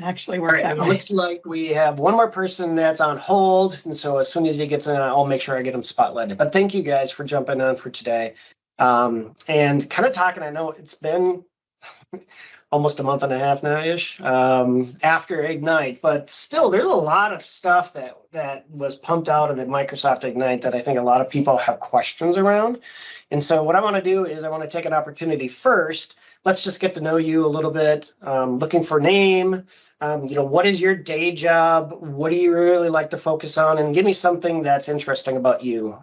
actually All work right, that and it way. looks like we have one more person that's on hold, and so as soon as he gets in, I'll make sure I get him spotlighted. But thank you guys for jumping on for today. And kind of talking, I know it's been almost a month and a half now-ish after Ignite, but still there's a lot of stuff that was pumped out of it, Microsoft Ignite, that I think a lot of people have questions around. And so what I want to do is I want to take an opportunity first. Let's just get to know you a little bit. Looking for name, what is your day job? What do you really like to focus on? And give me something that's interesting about you.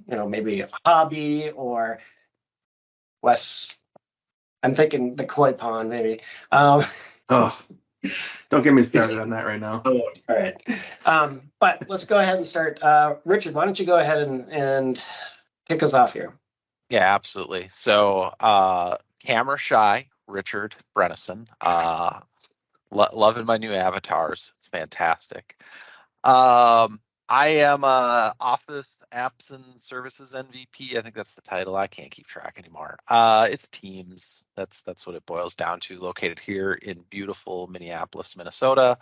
Maybe a hobby or Wes. I'm thinking the koi pond, maybe. Oh, don't get me started on that right now. All right. But let's go ahead and start. Richard, why don't you go ahead and kick us off here? Yeah, absolutely. So camera shy, Richard Brynteson. Loving my new avatars. It's fantastic. I am Office Apps and Services MVP. I think that's the title. I can't keep track anymore. It's Teams. That's what it boils down to. Located here in beautiful Minneapolis, Minnesota.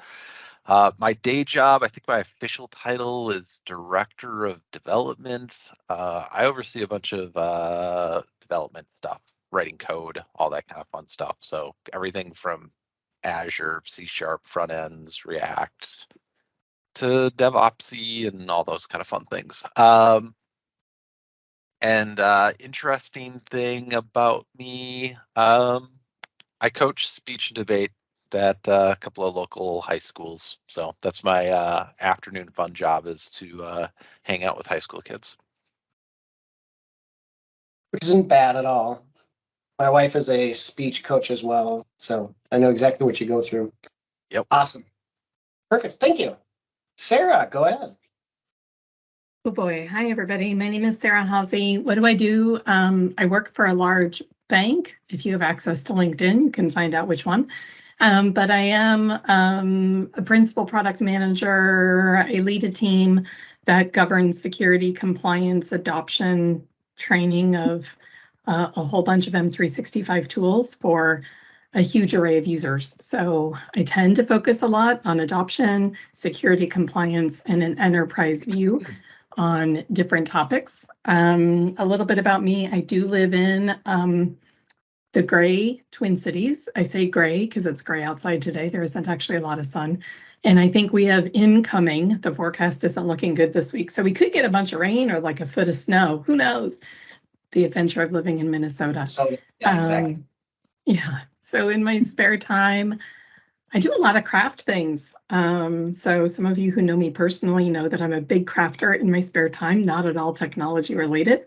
My day job, I think my official title is Director of Development. I oversee a bunch of development stuff, writing code, all that kind of fun stuff. So everything from Azure, C# front ends, React, to DevOpsy and all those kind of fun things. Interesting thing about me, I coach speech and debate at a couple of local high schools. So that's my afternoon fun job, is to hang out with high school kids. Which isn't bad at all. My wife is a speech coach as well, so I know exactly what you go through. Yep. Awesome. Perfect. Thank you. Sarah, go ahead. Oh boy. Hi, everybody. My name is Sarah Haase. What do I do? I work for a large bank. If you have access to LinkedIn, you can find out which one. But I am a principal product manager. I lead a team that governs security, compliance, adoption, training of a whole bunch of M365 tools for a huge array of users. So I tend to focus a lot on adoption, security, compliance, and an enterprise view on different topics. A little bit about me. I do live in the gray Twin Cities. I say gray because it's gray outside today. There isn't actually a lot of sun. And I think we have incoming, the forecast isn't looking good this week. So we could get a bunch of rain or like a foot of snow. Who knows? The adventure of living in Minnesota. So, yeah, exactly. Yeah. So in my spare time, I do a lot of craft things. So some of you who know me personally know that I'm a big crafter in my spare time, not at all technology related.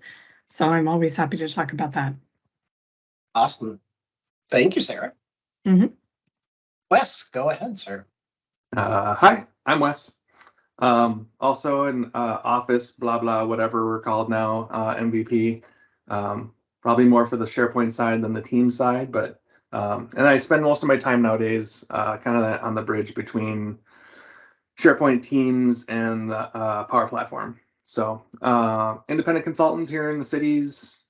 So I'm always happy to talk about that. Awesome. Thank you, Sarah. Mm-hmm. Wes, go ahead, sir. Hi, I'm Wes. Also an Office, blah, blah, whatever we're called now, MVP. Probably more for the SharePoint side than the team side, but and I spend most of my time nowadays kind of on the bridge between SharePoint, Teams, and the Power Platform. So independent consultant here in the cities,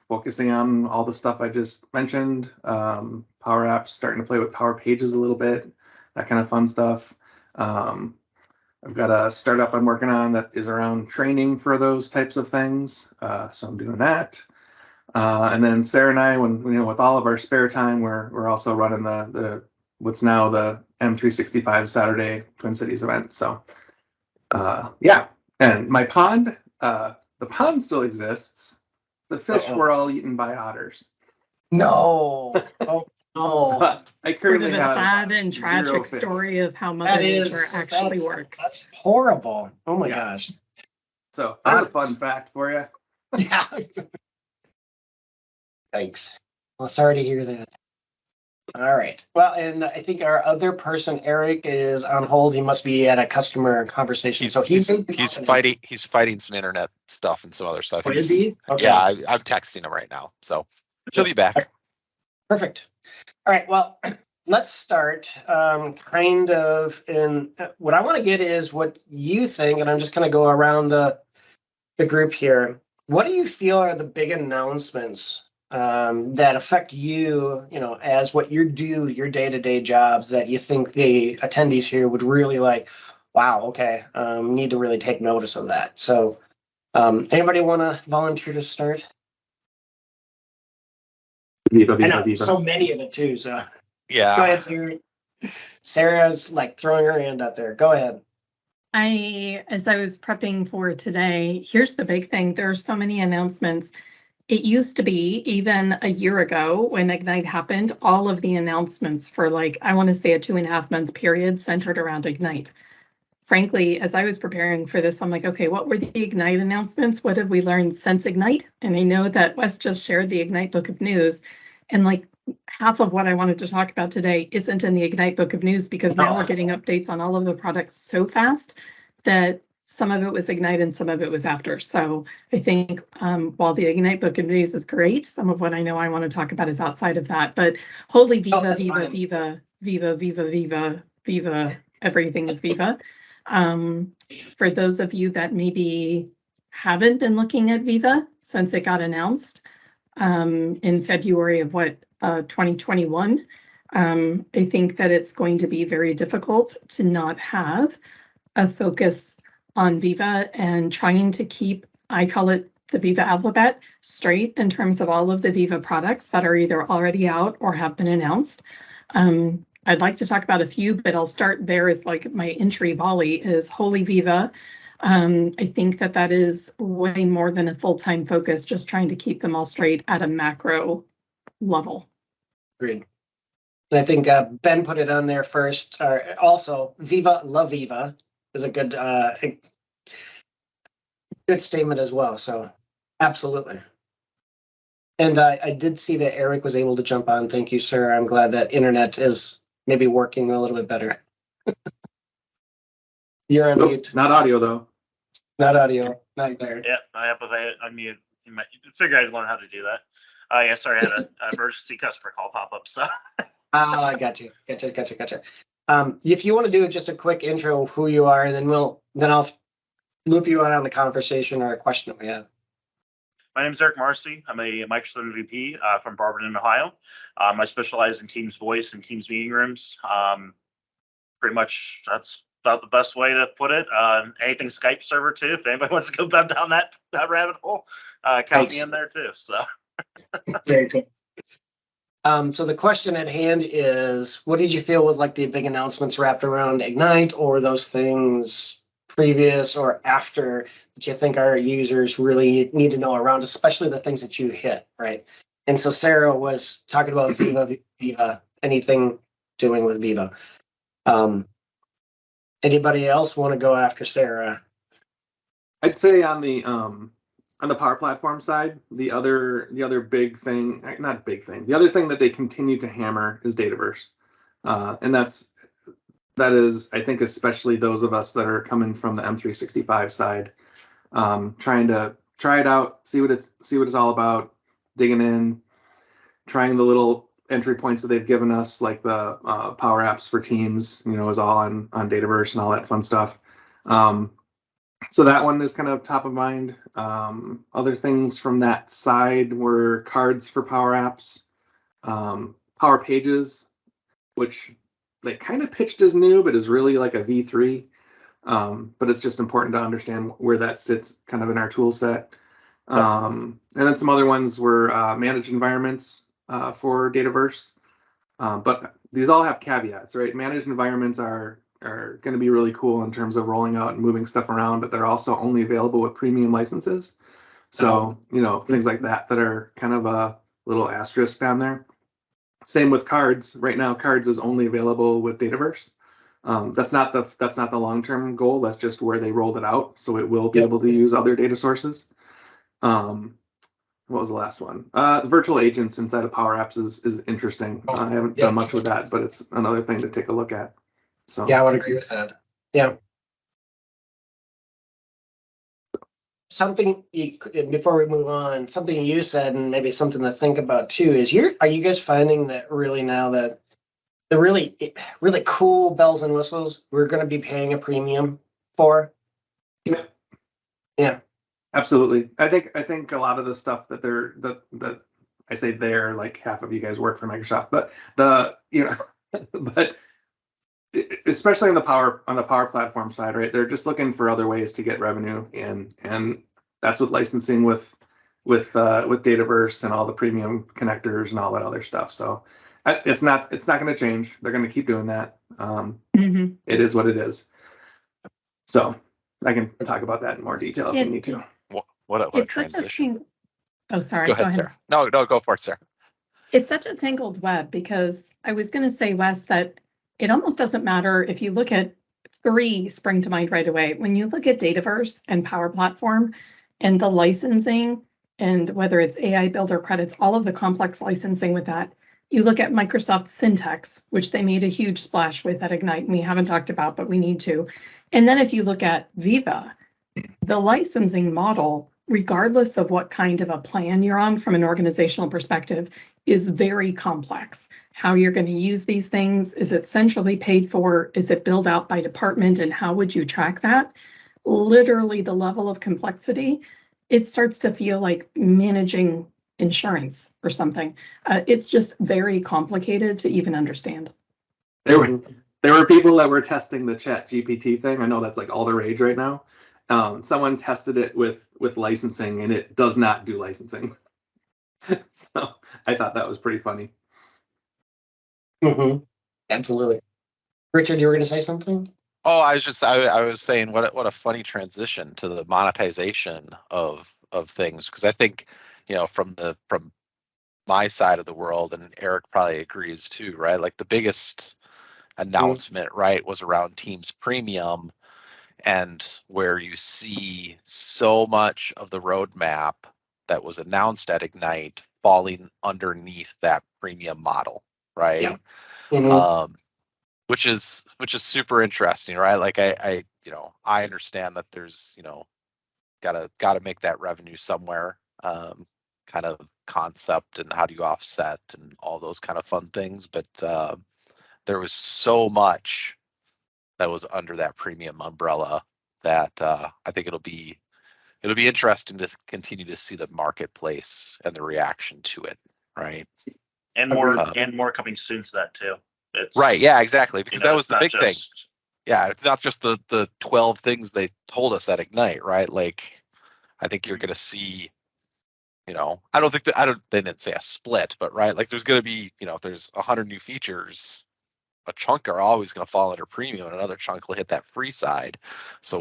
focusing on all the stuff I just mentioned. Power Apps, starting to play with Power Pages a little bit, that kind of fun stuff. I've got a startup I'm working on that is around training for those types of things. So I'm doing that. And then Sarah and I, with all of our spare time, we're also running the what's now the M365 Saturday Twin Cities event. So yeah, and my pond, the pond still exists. The fish were all eaten by otters. No. Oh, no. So I currently have a sad and tragic story of how Mother Nature actually works. That's horrible. Oh my gosh. So that's a fun fact for you. Yeah. Thanks. Well, sorry to hear that. All right. Well, and I think our other person, Eric, is on hold. He must be at a customer conversation. He's fighting some internet stuff and some other stuff. Okay. Yeah, I'm texting him right now, so he'll be back. Perfect. All right. Well, let's start kind of in what I want to get is what you think, and I'm just going to go around the group here. What do you feel are the big announcements that affect you, as what you do, your day-to-day jobs, that you think the attendees here would really like, wow, okay, need to really take notice of that. So anybody want to volunteer to start? Viva, I Viva, know, Viva. so many of it too, so Yeah. go ahead, Sarah. Sarah's like throwing her hand up there. Go ahead. As I was prepping for today, here's the big thing. There are so many announcements. It used to be, even a year ago when Ignite happened, all of the announcements for I want to say a 2.5 month period centered around Ignite. Frankly, as I was preparing for this, I'm like, okay, what were the Ignite announcements? What have we learned since Ignite? And I know that Wes just shared the Ignite Book of News, and half of what I wanted to talk about today isn't in the Ignite Book of News, because now we're getting updates on all of the products so fast that some of it was Ignite and some of it was after. So I think while the Ignite Book of News is great, some of what I know I want to talk about is outside of that. But holy Viva, Viva, Viva, Viva, Viva, Viva, Viva, everything is Viva. For those of you that maybe haven't been looking at Viva since it got announced in February of 2021, I think that it's going to be very difficult to not have a focus on Viva and trying to keep, I call it the Viva alphabet, straight in terms of all of the Viva products that are either already out or have been announced. I'd like to talk about a few, but I'll start there as my entry volley is Holy Viva. I think that is way more than a full-time focus, just trying to keep them all straight at a macro level. Agreed. And I think Ben put it on there first. Also, Viva La Viva is a good statement as well. So absolutely. And I did see that Eric was able to jump on. Thank you, sir. I'm glad that internet is maybe working a little bit better. You're on mute. Not audio though. Not audio. Not there. Yeah, I have to unmute. You figure I'd learn how to do that. Yeah, sorry, I had an emergency customer call pop up. So. I got you. Gotcha. If you want to do just a quick intro of who you are, and then I'll loop you on the conversation or a question that we have. My name is Eric Marsi. I'm a Microsoft MVP from Barberton, Ohio. I specialize in Teams voice and Teams meeting rooms. Pretty much that's about the best way to put it. Anything Skype server too. If anybody wants to go down that rabbit hole, count me in there too. So very good. So the question at hand is, what did you feel was the big announcements wrapped around Ignite, or those things previous or after that you think our users really need to know around, especially the things that you hit, right? And so Sarah was talking about Viva, anything doing with Viva. Anybody else want to go after Sarah? I'd say on the Power Platform side, the other big thing, not big thing, the other thing that they continue to hammer is Dataverse, and that is, I think, especially those of us that are coming from the M365 side, trying to try it out, see what it's all about, digging in, trying the little entry points that they've given us, like the Power Apps for Teams, is all on Dataverse and all that fun stuff. So that one is kind of top of mind. Other things from that side were cards for Power Apps, Power Pages, which they kind of pitched as new, but is really like a V3. But it's just important to understand where that sits kind of in our tool set. And then some other ones were managed environments for Dataverse. But these all have caveats, right? Managed environments are going to be really cool in terms of rolling out and moving stuff around, but they're also only available with premium licenses. So, things like that are kind of a little asterisk down there. Same with cards. Right now, cards is only available with Dataverse. That's not the long-term goal. That's just where they rolled it out. So it will be able to use other data sources. What was the last one? The virtual agents inside of Power Apps is interesting. I haven't done much with that, but it's another thing to take a look at. So yeah, I would agree with that. Yeah. Something before we move on, something you said, and maybe something to think about too, is are you guys finding that really now that the really cool bells and whistles we're going to be paying a premium for? Yeah. Absolutely. I think a lot of the stuff that I say they're like half of you guys work for Microsoft, but but especially on the power platform side, right? They're just looking for other ways to get revenue, and that's with licensing with Dataverse and all the premium connectors and all that other stuff. So it's not going to change. They're going to keep doing that. It is what it is. So I can talk about that in more detail if we need to. What a It's transition. Oh, sorry. Go ahead, Sarah. No, go for it, Sarah. It's such a tangled web because I was going to say, Wes, that it almost doesn't matter if you look at 3 spring to mind right away. When you look at Dataverse and Power Platform and the licensing and whether it's AI Builder credits, all of the complex licensing with that, you look at Microsoft Syntax, which they made a huge splash with at Ignite, and we haven't talked about, but we need to. And then if you look at Viva, the licensing model, regardless of what kind of a plan you're on from an organizational perspective, is very complex. How you're going to use these things, is it centrally paid for? Is it billed out by department? And how would you track that? Literally the level of complexity, it starts to feel like managing insurance or something. It's just very complicated to even understand. There were people that were testing the Chat GPT thing. I know that's like all the rage right now. Someone tested it with licensing, and it does not do licensing. So I thought that was pretty funny. Absolutely. Richard, you were going to say something? Oh, I was saying what a funny transition to the monetization of things, because I think, from my side of the world, and Eric probably agrees too, right? Like the biggest announcement, right, was around Teams Premium, and where you see so much of the roadmap that was announced at Ignite falling underneath that premium model, right? Yeah. Which is super interesting, right? Like I understand that there's, gotta make that revenue somewhere, kind of concept, and how do you offset and all those kind of fun things. But there was so much that was under that premium umbrella that I think it'll be interesting to continue to see the marketplace and the reaction to it, right? And more coming soon to that too. It's right, yeah, exactly, because that was the big thing. just- Yeah, it's not just the 12 things they told us at Ignite, right? Like, I think you're going to see, they didn't say a split, but right, like there's going to be, if there's 100 new features, a chunk are always going to fall under premium, and another chunk will hit that free side. So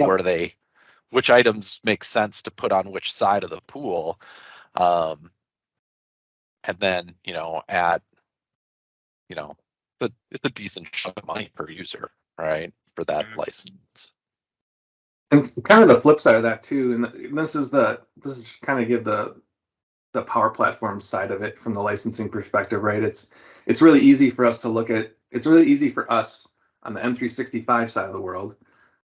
which items make sense to put on which side of the pool? And then, it's a decent chunk of money per user, right, for that license. And kind of the flip side of that too, and this is kind of give the power platform side of it from the licensing perspective, right? It's really easy for us to look at. It's really easy for us on the M365 side of the world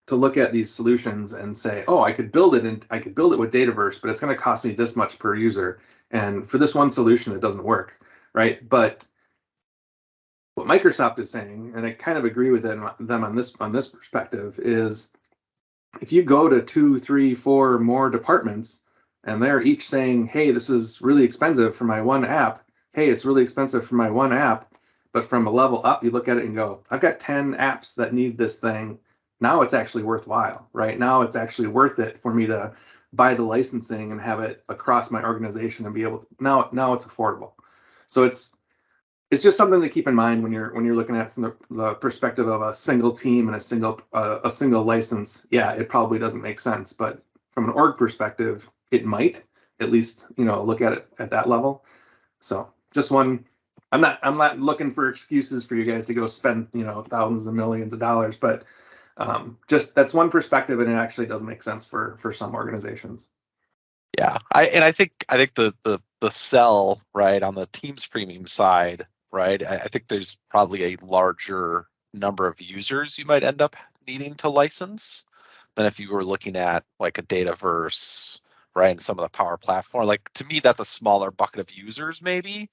to look at these solutions and say, oh, I could build it with Dataverse, but it's going to cost me this much per user. And for this one solution, it doesn't work, right? But what Microsoft is saying, and I kind of agree with them on this perspective, is if you go to 2, 3, 4 more departments, and they're each saying, hey, this is really expensive for my one app. Hey, it's really expensive for my one app. But from a level up, you look at it and go, I've got 10 apps that need this thing. Now it's actually worthwhile, right? Now it's actually worth it for me to buy the licensing and have it across my organization and be able to, now it's affordable. So it's just something to keep in mind when you're looking at it from the perspective of a single team and a single license. Yeah, it probably doesn't make sense, but from an org perspective, it might at least look at it at that level. So just one. I'm not looking for excuses for you guys to go spend thousands and millions of dollars, but just that's one perspective, and it actually doesn't make sense for some organizations. Yeah, I think the sell, right, on the Teams Premium side, right, I think there's probably a larger number of users you might end up needing to license than if you were looking at like a Dataverse, right, and some of the Power Platform. Like, to me, that's a smaller bucket of users maybe,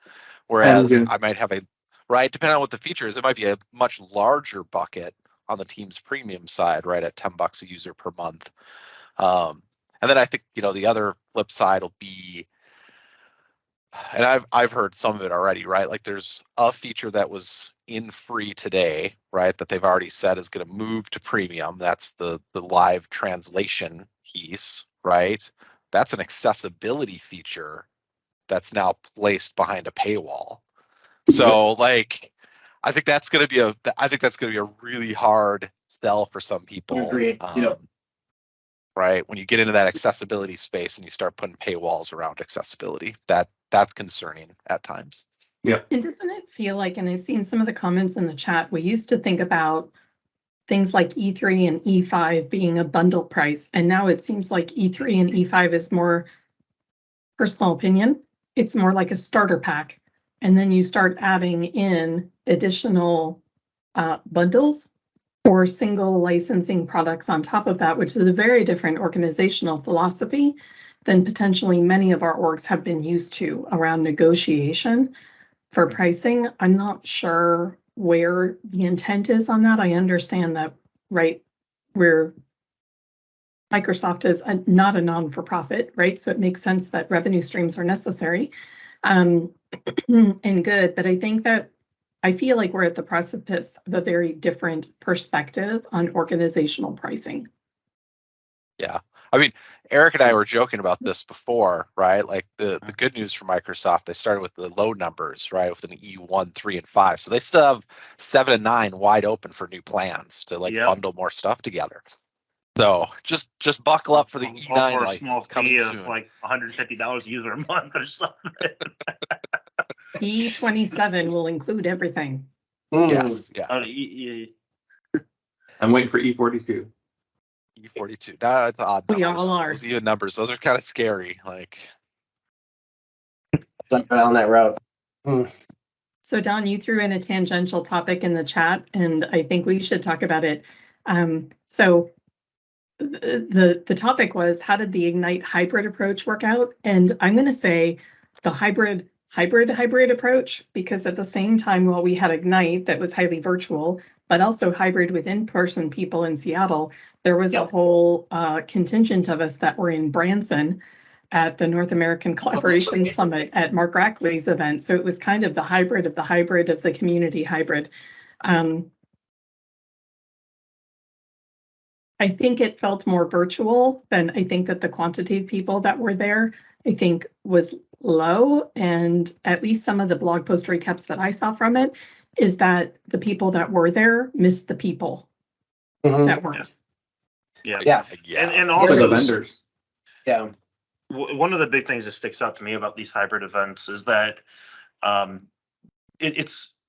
whereas I might have depending on what the feature is, it might be a much larger bucket on the Teams Premium side, right, at $10 a user per month. And then I think, the other flip side will be, and I've heard some of it already, right? Like there's a feature that was in free today, right? That they've already said is going to move to premium. That's the live translation piece, right? That's an accessibility feature that's now placed behind a paywall. So like, I think that's going to be a really hard sell for some people. Agreed. Yep. Right? When you get into that accessibility space and you start putting paywalls around accessibility, that's concerning at times. Yeah. And doesn't it feel like, and I've seen some of the comments in the chat, we used to think about things like E3 and E5 being a bundle price, and now it seems like E3 and E5 is more, personal opinion, it's more like a starter pack. And then you start adding in additional bundles or single licensing products on top of that, which is a very different organizational philosophy than potentially many of our orgs have been used to around negotiation for pricing. I'm not sure where the intent is on that. I understand that, right, where Microsoft is not a non-for-profit, right? So it makes sense that revenue streams are necessary and good, but I think that I feel like we're at the precipice of a very different perspective on organizational pricing. Yeah. I mean, Eric and I were joking about this before, right? Like the good news for Microsoft, they started with the low numbers, right? With an E1, 3, and 5. So they still have 7 and 9 wide open for new plans to like bundle more stuff together. So just buckle up for the E9 for a small coming fee soon. of like $150 a user a month or something. E27 will include everything. Yes, yeah. I'm waiting for E42. E42. That's odd numbers. We all are. Those even numbers. Those are kind of scary. Like on that route. So Don, you threw in a tangential topic in the chat, and I think we should talk about it. So the topic was, how did the Ignite hybrid approach work out? And I'm going to say the hybrid approach, because at the same time, while we had Ignite that was highly virtual, but also hybrid with in-person people in Seattle, there was a whole contingent of us that were in Branson at the North American Collaboration Summit at Mark Rackley's event. So it was kind of the hybrid of the community hybrid. I think it felt more virtual than I think that the quantity of people that were there, I think, was low. And at least some of the blog post recaps that I saw from it is that the people that were there missed the people that weren't. Yeah. And also the vendors. Yeah. One of the big things that sticks out to me about these hybrid events is that when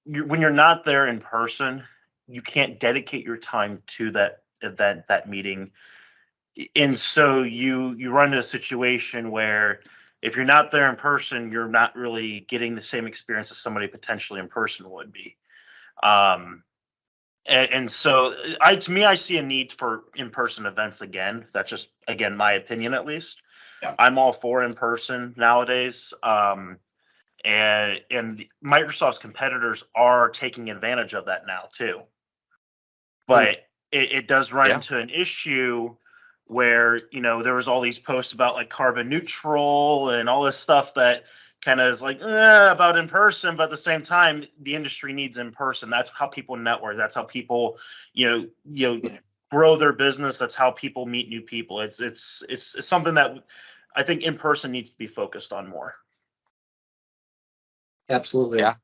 you're not there in person, you can't dedicate your time to that event, that meeting. And so you run into a situation where if you're not there in person, you're not really getting the same experience as somebody potentially in person would be. And so to me, I see a need for in-person events again. That's just, again, my opinion, at least. Yeah. I'm all for in-person nowadays. And Microsoft's competitors are taking advantage of that now too. But it does run into an issue where, there was all these posts about like carbon neutral and all this stuff that kind of is like about in person, but at the same time, the industry needs in person. That's how people network. That's how people, grow their business. That's how people meet new people. It's something that I think in person needs to be focused on more. Absolutely. Yeah.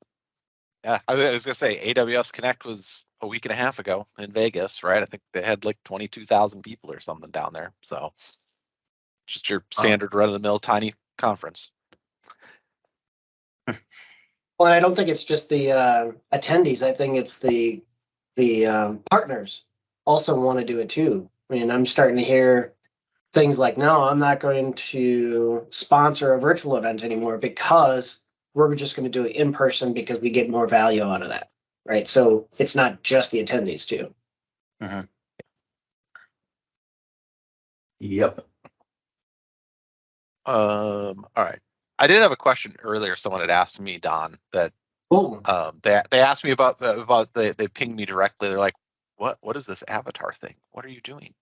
I was gonna say AWS Connect was a week and a half ago in Vegas, right? I think they had like 22,000 people or something down there. So just your standard run-of-the-mill tiny conference. Well, I don't think it's just the attendees. I think it's the partners also want to do it too. I mean, I'm starting to hear things like, no, I'm not going to sponsor a virtual event anymore because we're just going to do it in person because we get more value out of that, right? So it's not just the attendees too. Mm-hmm. Yep. All right. I did have a question earlier. Someone had asked me, Don, that they asked me about they pinged me directly. They're like, what is this avatar thing? What are you doing?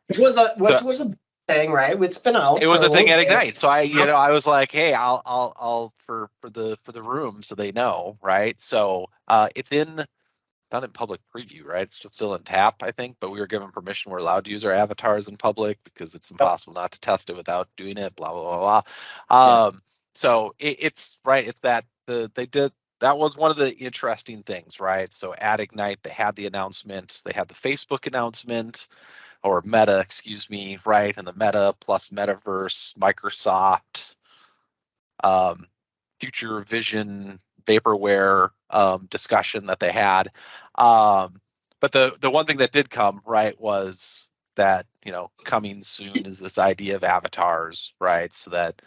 Which was a thing, right? It's been out. It was for a thing little at bit. Ignite. So I was like, hey, I'll for the room so they know, right? So it's not in public preview, right? It's still in tap, I think, but we were given permission. We're allowed to use our avatars in public because it's impossible not to test it without doing it, blah, blah, blah, blah. So it's right. It's that that was one of the interesting things, right? So at Ignite, they had the announcement, they had the Facebook announcement, or Meta, excuse me, right? And the Meta plus Metaverse, Microsoft, future vision, vaporware discussion that they had. But the one thing that did come, right, was that, coming soon is this idea of avatars, right? So that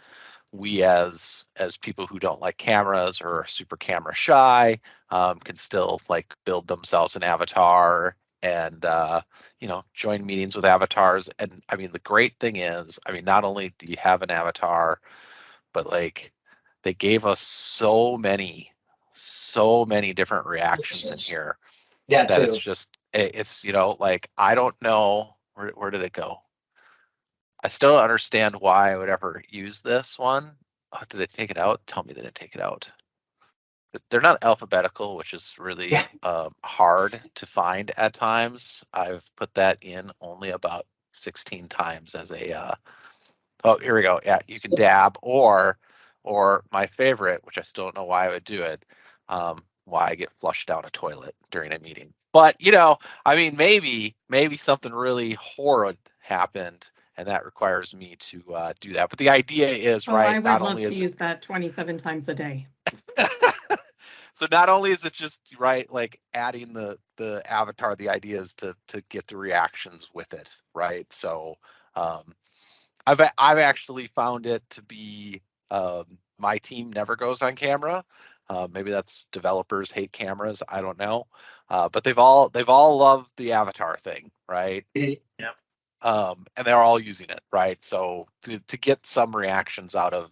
we as people who don't like cameras or are super camera shy can still like build themselves an avatar and join meetings with avatars. And I mean, the great thing is, I mean, not only do you have an avatar, but like they gave us so many different reactions in here Yeah, that too. it's just it's like I don't know where did it go. I still don't understand why I would ever use this one. Oh, did they take it out? Tell me they didn't take it out. They're not alphabetical, which is really hard to find at times. I've put that in only about 16 times as a. Oh, here we go. Yeah, you can dab, or my favorite, which I still don't know why I would do it. Why I get flushed down a toilet during a meeting. But I mean, maybe something really horrid happened, and that requires me to do that. But the idea is, right? I would not love only to is use that 27 times a day. so not only is it just right, like adding the avatar, the idea is to get the reactions with it, right? So I've actually found it to be my team never goes on camera. Maybe that's developers hate cameras. I don't know, but they've all loved the avatar thing, right? Yeah. And they're all using it, right? So to get some reactions out of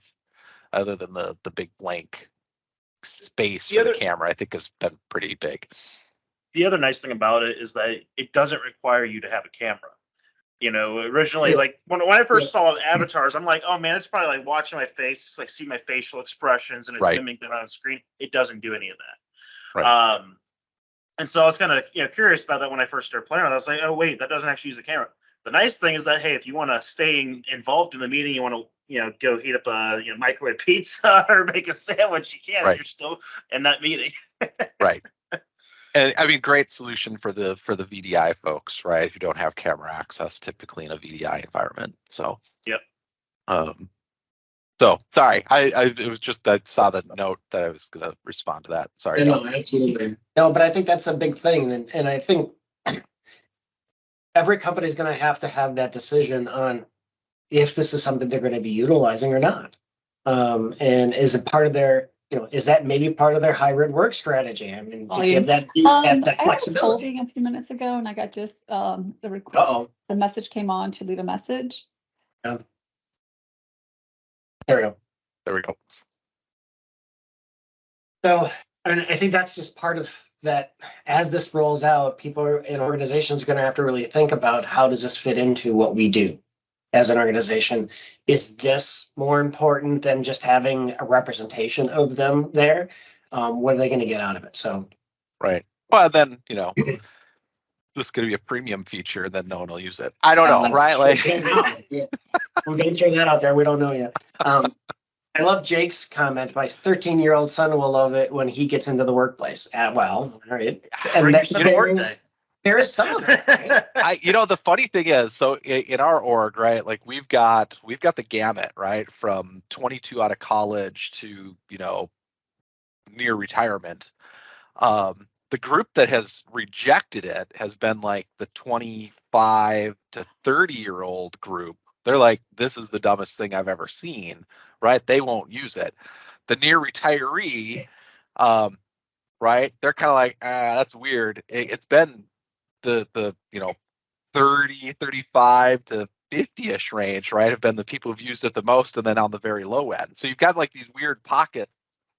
other than the big blank space for the camera, I think has been pretty big. The other nice thing about it is that it doesn't require you to have a camera. Originally, like when I first saw avatars, I'm like, oh man, it's probably like watching my face. It's like see my facial expressions and it's mimicking that on screen. It doesn't do any of that. Right. And so I was kind of curious about that when I first started playing. I was like, oh wait, that doesn't actually use a camera. The nice thing is that hey, if you want to stay involved in the meeting, you want to go heat up a microwave pizza or make a sandwich, you can. Right. You're still in that meeting. Right. And I mean, great solution for the VDI folks, right? Who don't have camera access typically in a VDI environment. So yep. So sorry, it was just I saw the note that I was going to respond to that. Sorry. No, absolutely. No, but I think that's a big thing, and I think every company is going to have that decision on if this is something they're going to be utilizing or not, and is it part of their is that maybe part of their hybrid work strategy? I mean, to give that flexibility. I was holding a few minutes ago, and I got just the message came on to leave a message. Yeah. There we go. So, I mean, I think that's just part of that. As this rolls out, people and organizations are going to have to really think about how does this fit into what we do as an organization. Is this more important than just having a representation of them there? What are they going to get out of it? So, right. Well, then this is going to be a premium feature, then no one will use it. I don't know, right? Like, we're going to throw that out there. We don't know yet. I love Jake's comment. My 13-year-old son will love it when he gets into the workplace. Well, all right. And there is some of it. Right? The funny thing is, so in our org, right? Like we've got the gamut, right? From 22 out of college to near retirement. The group that has rejected it has been like the 25 to 30-year-old group. They're like, this is the dumbest thing I've ever seen, right? They won't use it. The near retiree, right? They're kind of like, that's weird. It's been the 30, 35 to 50-ish range, right? Have been the people who've used it the most, and then on the very low end. So you've got like these weird pockets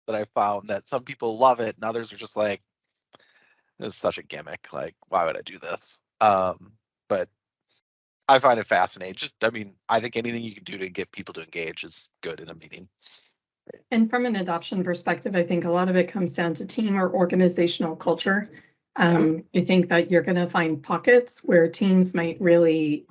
that I found that some people love it and others are just like, this is such a gimmick. Like, why would I do this? But I find it fascinating. Just, I mean, I think anything you can do to get people to engage is good in a meeting. And from an adoption perspective, I think a lot of it comes down to team or organizational culture. I think that you're going to find pockets where teams might really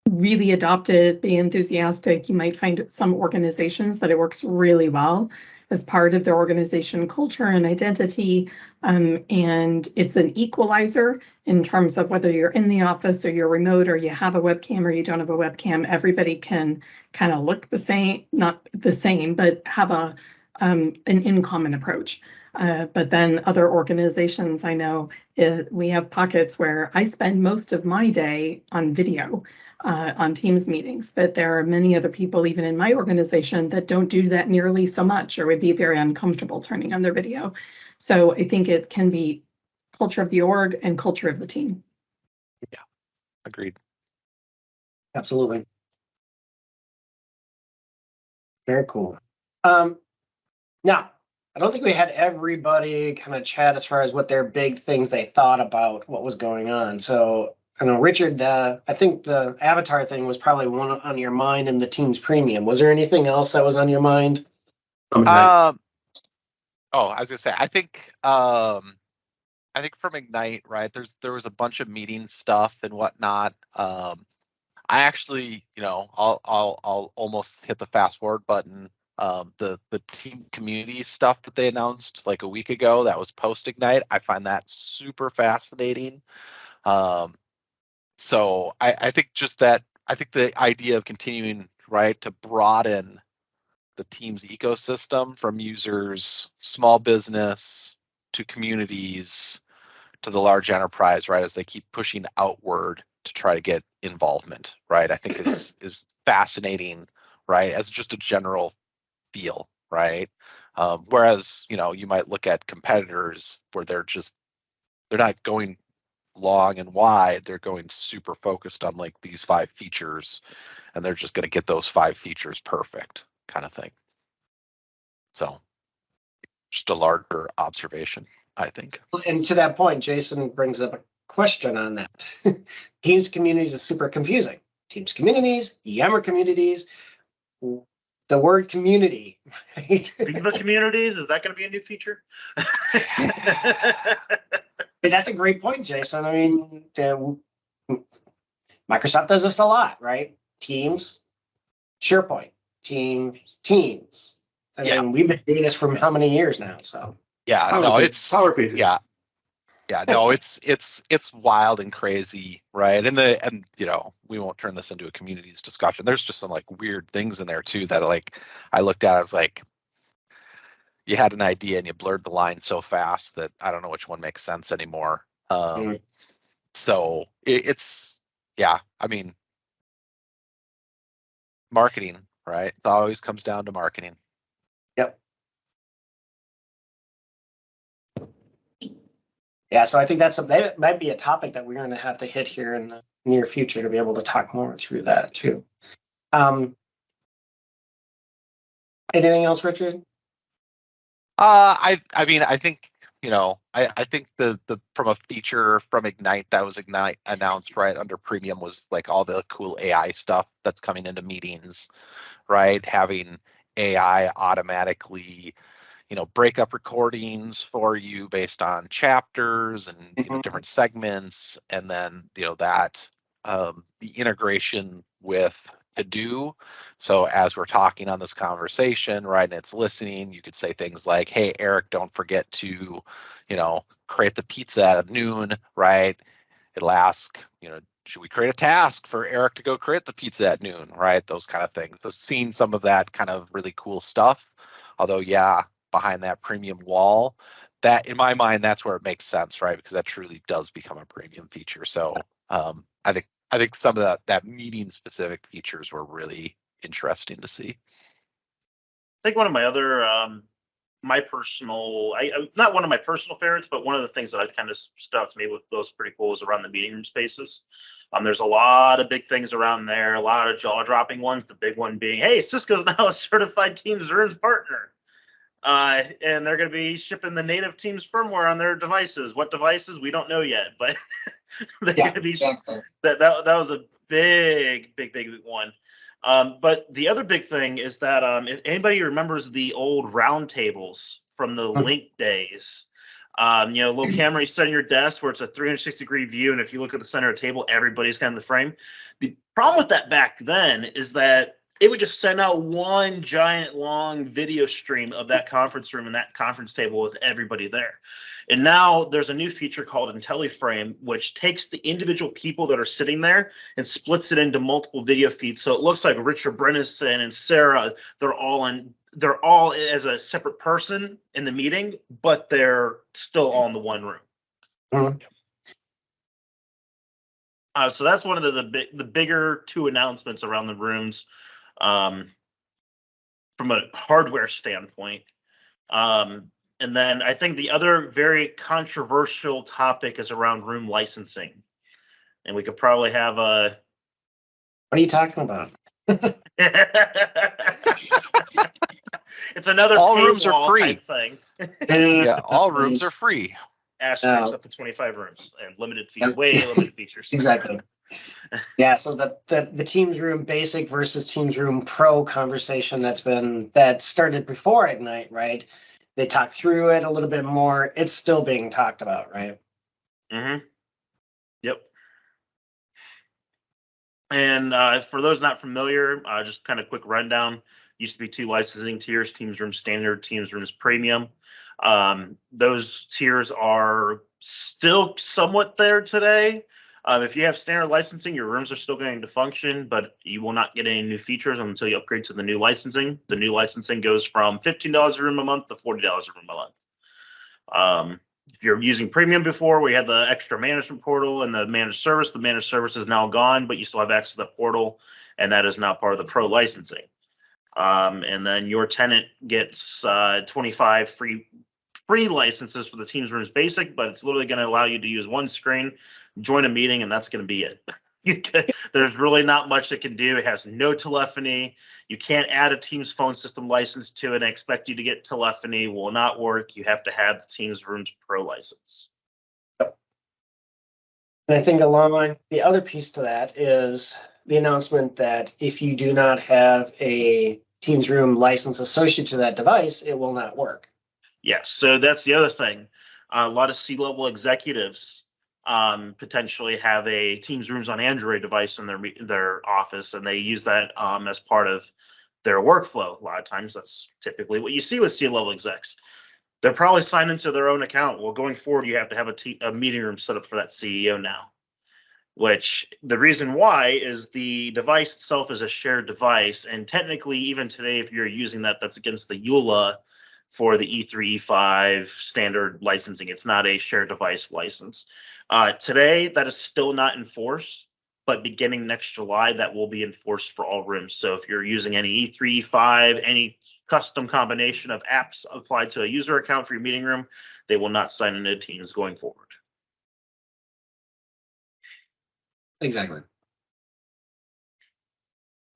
adopt it, be enthusiastic. You might find some organizations that it works really well as part of their organization culture and identity. And it's an equalizer in terms of whether you're in the office or you're remote or you have a webcam or you don't have a webcam. Everybody can kind of look the same, not the same, but have an in common approach. But then other organizations, I know we have pockets where I spend most of my day on video. On Teams meetings, but there are many other people, even in my organization, that don't do that nearly so much or would be very uncomfortable turning on their video. So I think it can be culture of the org and culture of the team. Yeah, agreed. Absolutely. Very cool. Now, I don't think we had everybody kind of chat as far as what their big things they thought about what was going on. So I know, Richard, I think the avatar thing was probably one on your mind in the Teams Premium. Was there anything else that was on your mind? I was gonna say, I think from Ignite, right? There was a bunch of meeting stuff and whatnot. I actually, I'll almost hit the fast forward button. The team community stuff that they announced like a week ago that was post Ignite, I find that super fascinating. So I think the idea of continuing, right, to broaden the Teams ecosystem from users, small business to communities to the large enterprise, right, as they keep pushing outward to try to get involvement, right, I think is fascinating, right, as just a general feel, right? Whereas, you might look at competitors where they're not going long and wide, they're going super focused on like these 5 features and they're just going to get those 5 features perfect kind of thing. So just a larger observation, I think. And to that point, Jason brings up a question on that. Teams communities is super confusing. Teams communities, Yammer communities, the word community, right? Viva communities, is that going to be a new feature? That's a great point, Jason. I mean, Microsoft does this a lot, right? Teams, SharePoint, Teams. I mean, we've been doing this for how many years now? So it's Power Pages. No, it's wild and crazy, right? And we won't turn this into a communities discussion. There's just some like weird things in there too that like I looked at. I was like, you had an idea and you blurred the line so fast that I don't know which one makes sense anymore. So it's I mean, marketing, right? It always comes down to marketing. Yep. Yeah, so I think that might be a topic that we're going to have to hit here in the near future to be able to talk more through that too. Anything else, Richard? I mean, I think, I think the from a feature from Ignite that was announced right under Premium was like all the cool AI stuff that's coming into meetings, right? Having AI automatically, break up recordings for you based on chapters and different segments, and then that the integration with To-Do. So as we're talking on this conversation, right, and it's listening, you could say things like, "Hey, Eric, don't forget to, create the pizza at noon," right? It'll ask, should we create a task for Eric to go create the pizza at noon, right? Those kind of things. So seeing some of that kind of really cool stuff, although, behind that premium wall, that in my mind, that's where it makes sense, right? Because that truly does become a premium feature. So I think some of that meeting specific features were really interesting to see. I think one of my other, my personal, not one of my personal favorites, but one of the things that I kind of stood out to me with those pretty cool is around the meeting room spaces. There's a lot of big things around there, a lot of jaw-dropping ones. The big one being, hey, Cisco's now a certified Teams Earns partner. And they're going to be shipping the native Teams firmware on their devices. What devices? We don't know yet, but they're going to be. That was a big one. But the other big thing is that if anybody remembers the old round tables from the Link days, little camera you set in your desk where it's a 360-degree view, and if you look at the center of the table, everybody's kind of in the frame. The problem with that back then is that it would just send out one giant long video stream of that conference room and that conference table with everybody there. And now there's a new feature called IntelliFrame, which takes the individual people that are sitting there and splits it into multiple video feeds. So it looks like Richard Brynteson and Sarah, they're all as a separate person in the meeting, but they're still all in the one room. Mhm. So that's one of the bigger two announcements around the rooms from a hardware standpoint. And then I think the other very controversial topic is around room licensing. And we could probably have a... What are you talking about? It's another all rooms are paywall free type thing. Yeah, all rooms are free. Asterisks up to 25 rooms and limited features, way limited features. Exactly. Yeah, so the Teams Room Basic versus Teams Room Pro conversation that started before Ignite, right? They talked through it a little bit more. It's still being talked about, right? Mm-hmm. Yep. And for those not familiar, just kind of quick rundown. Used to be 2 licensing tiers: Teams Room Standard, Teams Rooms Premium. Those tiers are still somewhat there today. If you have standard licensing, your rooms are still going to function, but you will not get any new features until you upgrade to the new licensing. The new licensing goes from $15 a room a month to $40 a room a month. If you're using Premium before, we had the extra management portal and the managed service. The managed service is now gone, but you still have access to the portal, and that is now part of the Pro licensing. And then your tenant gets 25 free licenses for the Teams Rooms Basic, but it's literally going to allow you to use one screen, join a meeting, and that's going to be it. There's really not much it can do. It has no telephony. You can't add a Teams phone system license to it and expect you to get telephony. Will not work. You have to have the Teams Rooms Pro license. And I think along the other piece to that is the announcement that if you do not have a Teams Room license associated to that device, it will not work. Yes, so that's the other thing. A lot of C-level executives potentially have a Teams Rooms on Android device in their office, and they use that as part of their workflow. A lot of times that's typically what you see with C-level execs. They're probably signed into their own account. Well, going forward, you have to have a meeting room set up for that CEO now, which the reason why is the device itself is a shared device. And technically, even today, if you're using that, that's against the EULA for the E3, E5 standard licensing. It's not a shared device license. Today, that is still not enforced, but beginning next July, that will be enforced for all rooms. So if you're using any E3, E5, any custom combination of apps applied to a user account for your meeting room, they will not sign into Teams going forward. Exactly.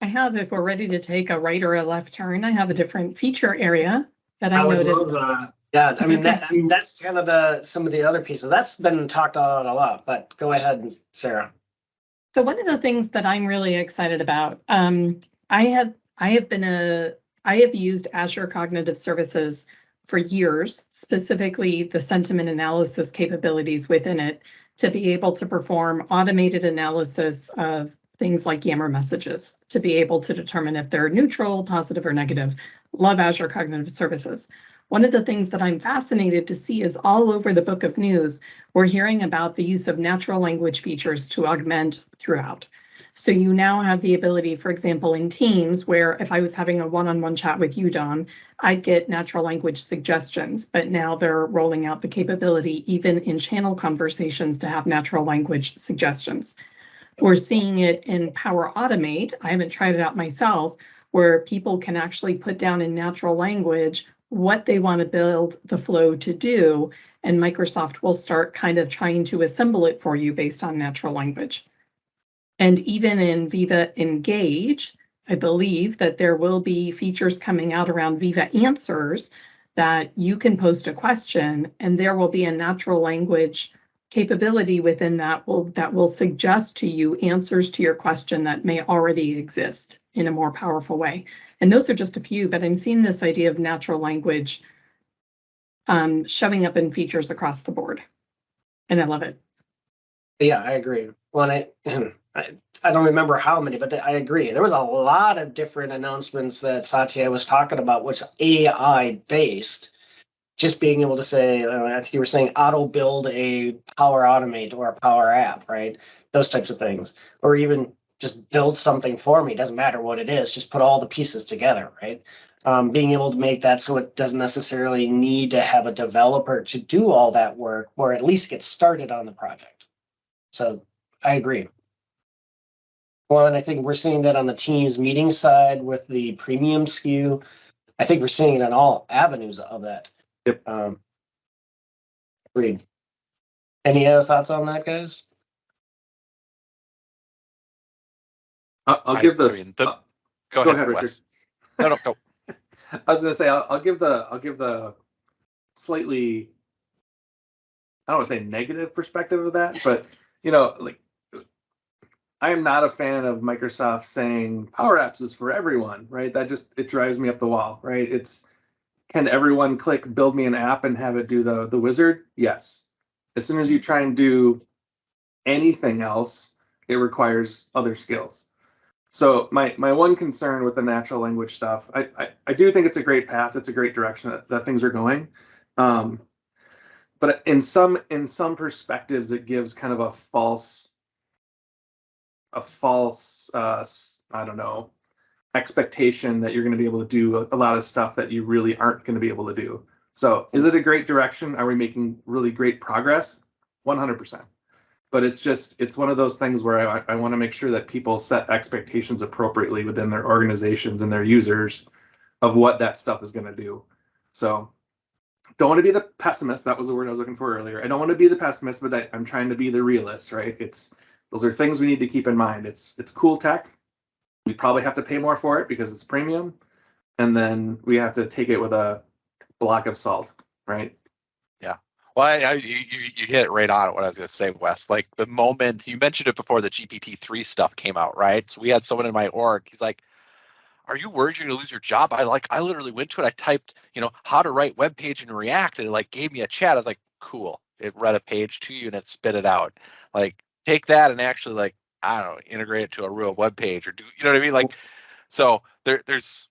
I have, if we're ready to take a right or a left turn, I have a different feature area that I would noticed. love, yeah, I mean, that's kind of some of the other pieces. That's been talked about a lot, but go ahead, Sarah. So one of the things that I'm really excited about, I have used Azure Cognitive Services for years, specifically the sentiment analysis capabilities within it, to be able to perform automated analysis of things like Yammer messages, to be able to determine if they're neutral, positive, or negative. Love Azure Cognitive Services. One of the things that I'm fascinated to see is all over the book of news, we're hearing about the use of natural language features to augment throughout. So you now have the ability, for example, in Teams, where if I was having a one-on-one chat with you, Don, I'd get natural language suggestions, but now they're rolling out the capability even in channel conversations to have natural language suggestions. We're seeing it in Power Automate. I haven't tried it out myself, where people can actually put down in natural language what they want to build the flow to do, and Microsoft will start kind of trying to assemble it for you based on natural language. And even in Viva Engage, I believe that there will be features coming out around Viva Answers that you can post a question and there will be a natural language capability within that will suggest to you answers to your question that may already exist in a more powerful way. And those are just a few, but I'm seeing this idea of natural language showing up in features across the board. And I love it. Yeah, I agree. Well, I don't remember how many, but I agree. There was a lot of different announcements that Satya was talking about, which AI based. Just being able to say, I think you were saying auto build a Power Automate or a Power App, right? Those types of things. Or even just build something for me. Doesn't matter what it is, just put all the pieces together, right? Being able to make that so it doesn't necessarily need to have a developer to do all that work, or at least get started on the project. So I agree. Well, and I think we're seeing that on the Teams meeting side with the premium SKU. I think we're seeing it on all avenues of that. Yep. Agreed. Any other thoughts on that, guys? I'll give this. Go ahead, Richard. Wes. No, go. I was going to say I'll give the slightly, I don't want to say negative perspective of that, but like I am not a fan of Microsoft saying Power Apps is for everyone, right? It drives me up the wall, right? Can everyone click build me an app and have it do the wizard? Yes. As soon as you try and do anything else, it requires other skills. So my one concern with the natural language stuff, I do think it's a great path. It's a great direction that things are going. But in some perspectives, it gives kind of a false I don't know, expectation that you're going to be able to do a lot of stuff that you really aren't going to be able to do. So is it a great direction? Are we making really great progress? 100%. But it's one of those things where I want to make sure that people set expectations appropriately within their organizations and their users of what that stuff is going to do. So don't want to be the pessimist. That was the word I was looking for earlier. I don't want to be the pessimist, but I'm trying to be the realist, right? Those are things we need to keep in mind. It's cool tech. We probably have to pay more for it because it's premium. And then we have to take it with a block of salt, right? Yeah. Well, you hit it right on what I was going to say, Wes. Like the moment you mentioned it before the GPT-3 stuff came out, right? So we had someone in my org. He's like, "Are you worried you're going to lose your job?" I literally went to it. I typed, how to write web page in React, and it gave me a chat. I was like, "Cool." It read a page to you and it spit it out. Like take that and actually I don't know, integrate it to a real web page or do you know what I mean? So there's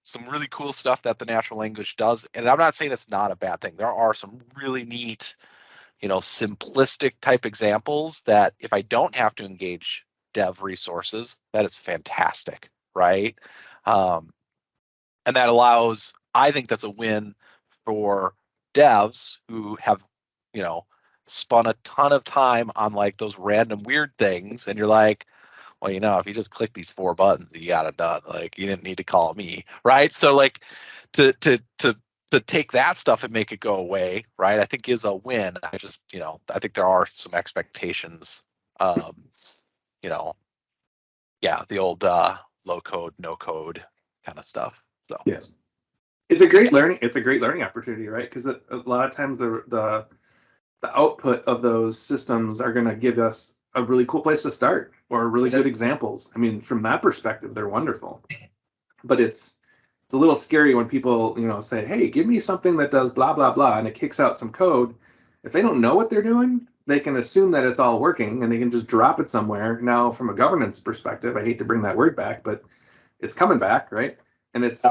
some really cool stuff that the natural language does. And I'm not saying it's not a bad thing. There are some really neat, simplistic type examples that if I don't have to engage dev resources, that is fantastic, right? And that allows, I think that's a win for devs who have, spun a ton of time on those random weird things. And you're like, well, if you just click these 4 buttons, you got it done. You didn't need to call me, right? So to take that stuff and make it go away, right? I think is a win. I just, I think there are some expectations, the old low code, no code kind of stuff. So yes, it's a great learning opportunity, right? Because a lot of times the output of those systems are going to give us a really cool place to start or really good examples. I mean, from that perspective, they're wonderful. But it's a little scary when people, say, "Hey, give me something that does blah, blah, blah," and it kicks out some code. If they don't know what they're doing, they can assume that it's all working and they can just drop it somewhere. Now, from a governance perspective, I hate to bring that word back, but it's coming back, right? And it's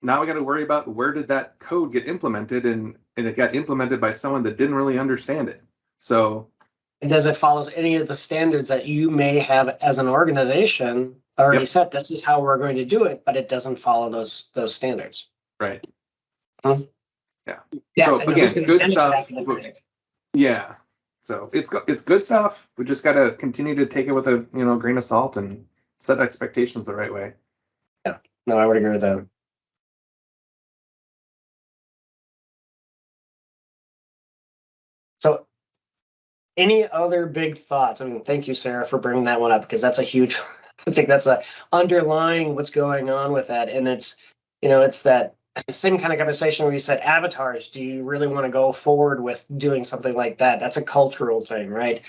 now we got to worry about where did that code get implemented, and it got implemented by someone that didn't really understand it. So, and does it follow any of the standards that you may have as an organization already set? This is how we're going to do it, but it doesn't follow those standards. Right. Yeah. Yeah. So again, good stuff. Yeah. So it's good stuff. We just got to continue to take it with a grain of salt and set expectations the right way. Yeah. No, I would agree with that. So any other big thoughts? I mean, thank you, Sarah, for bringing that one up, because that's a huge, I think that's underlying what's going on with that. And it's, it's that same kind of conversation where you said avatars. Do you really want to go forward with doing something like that? That's a cultural thing, right?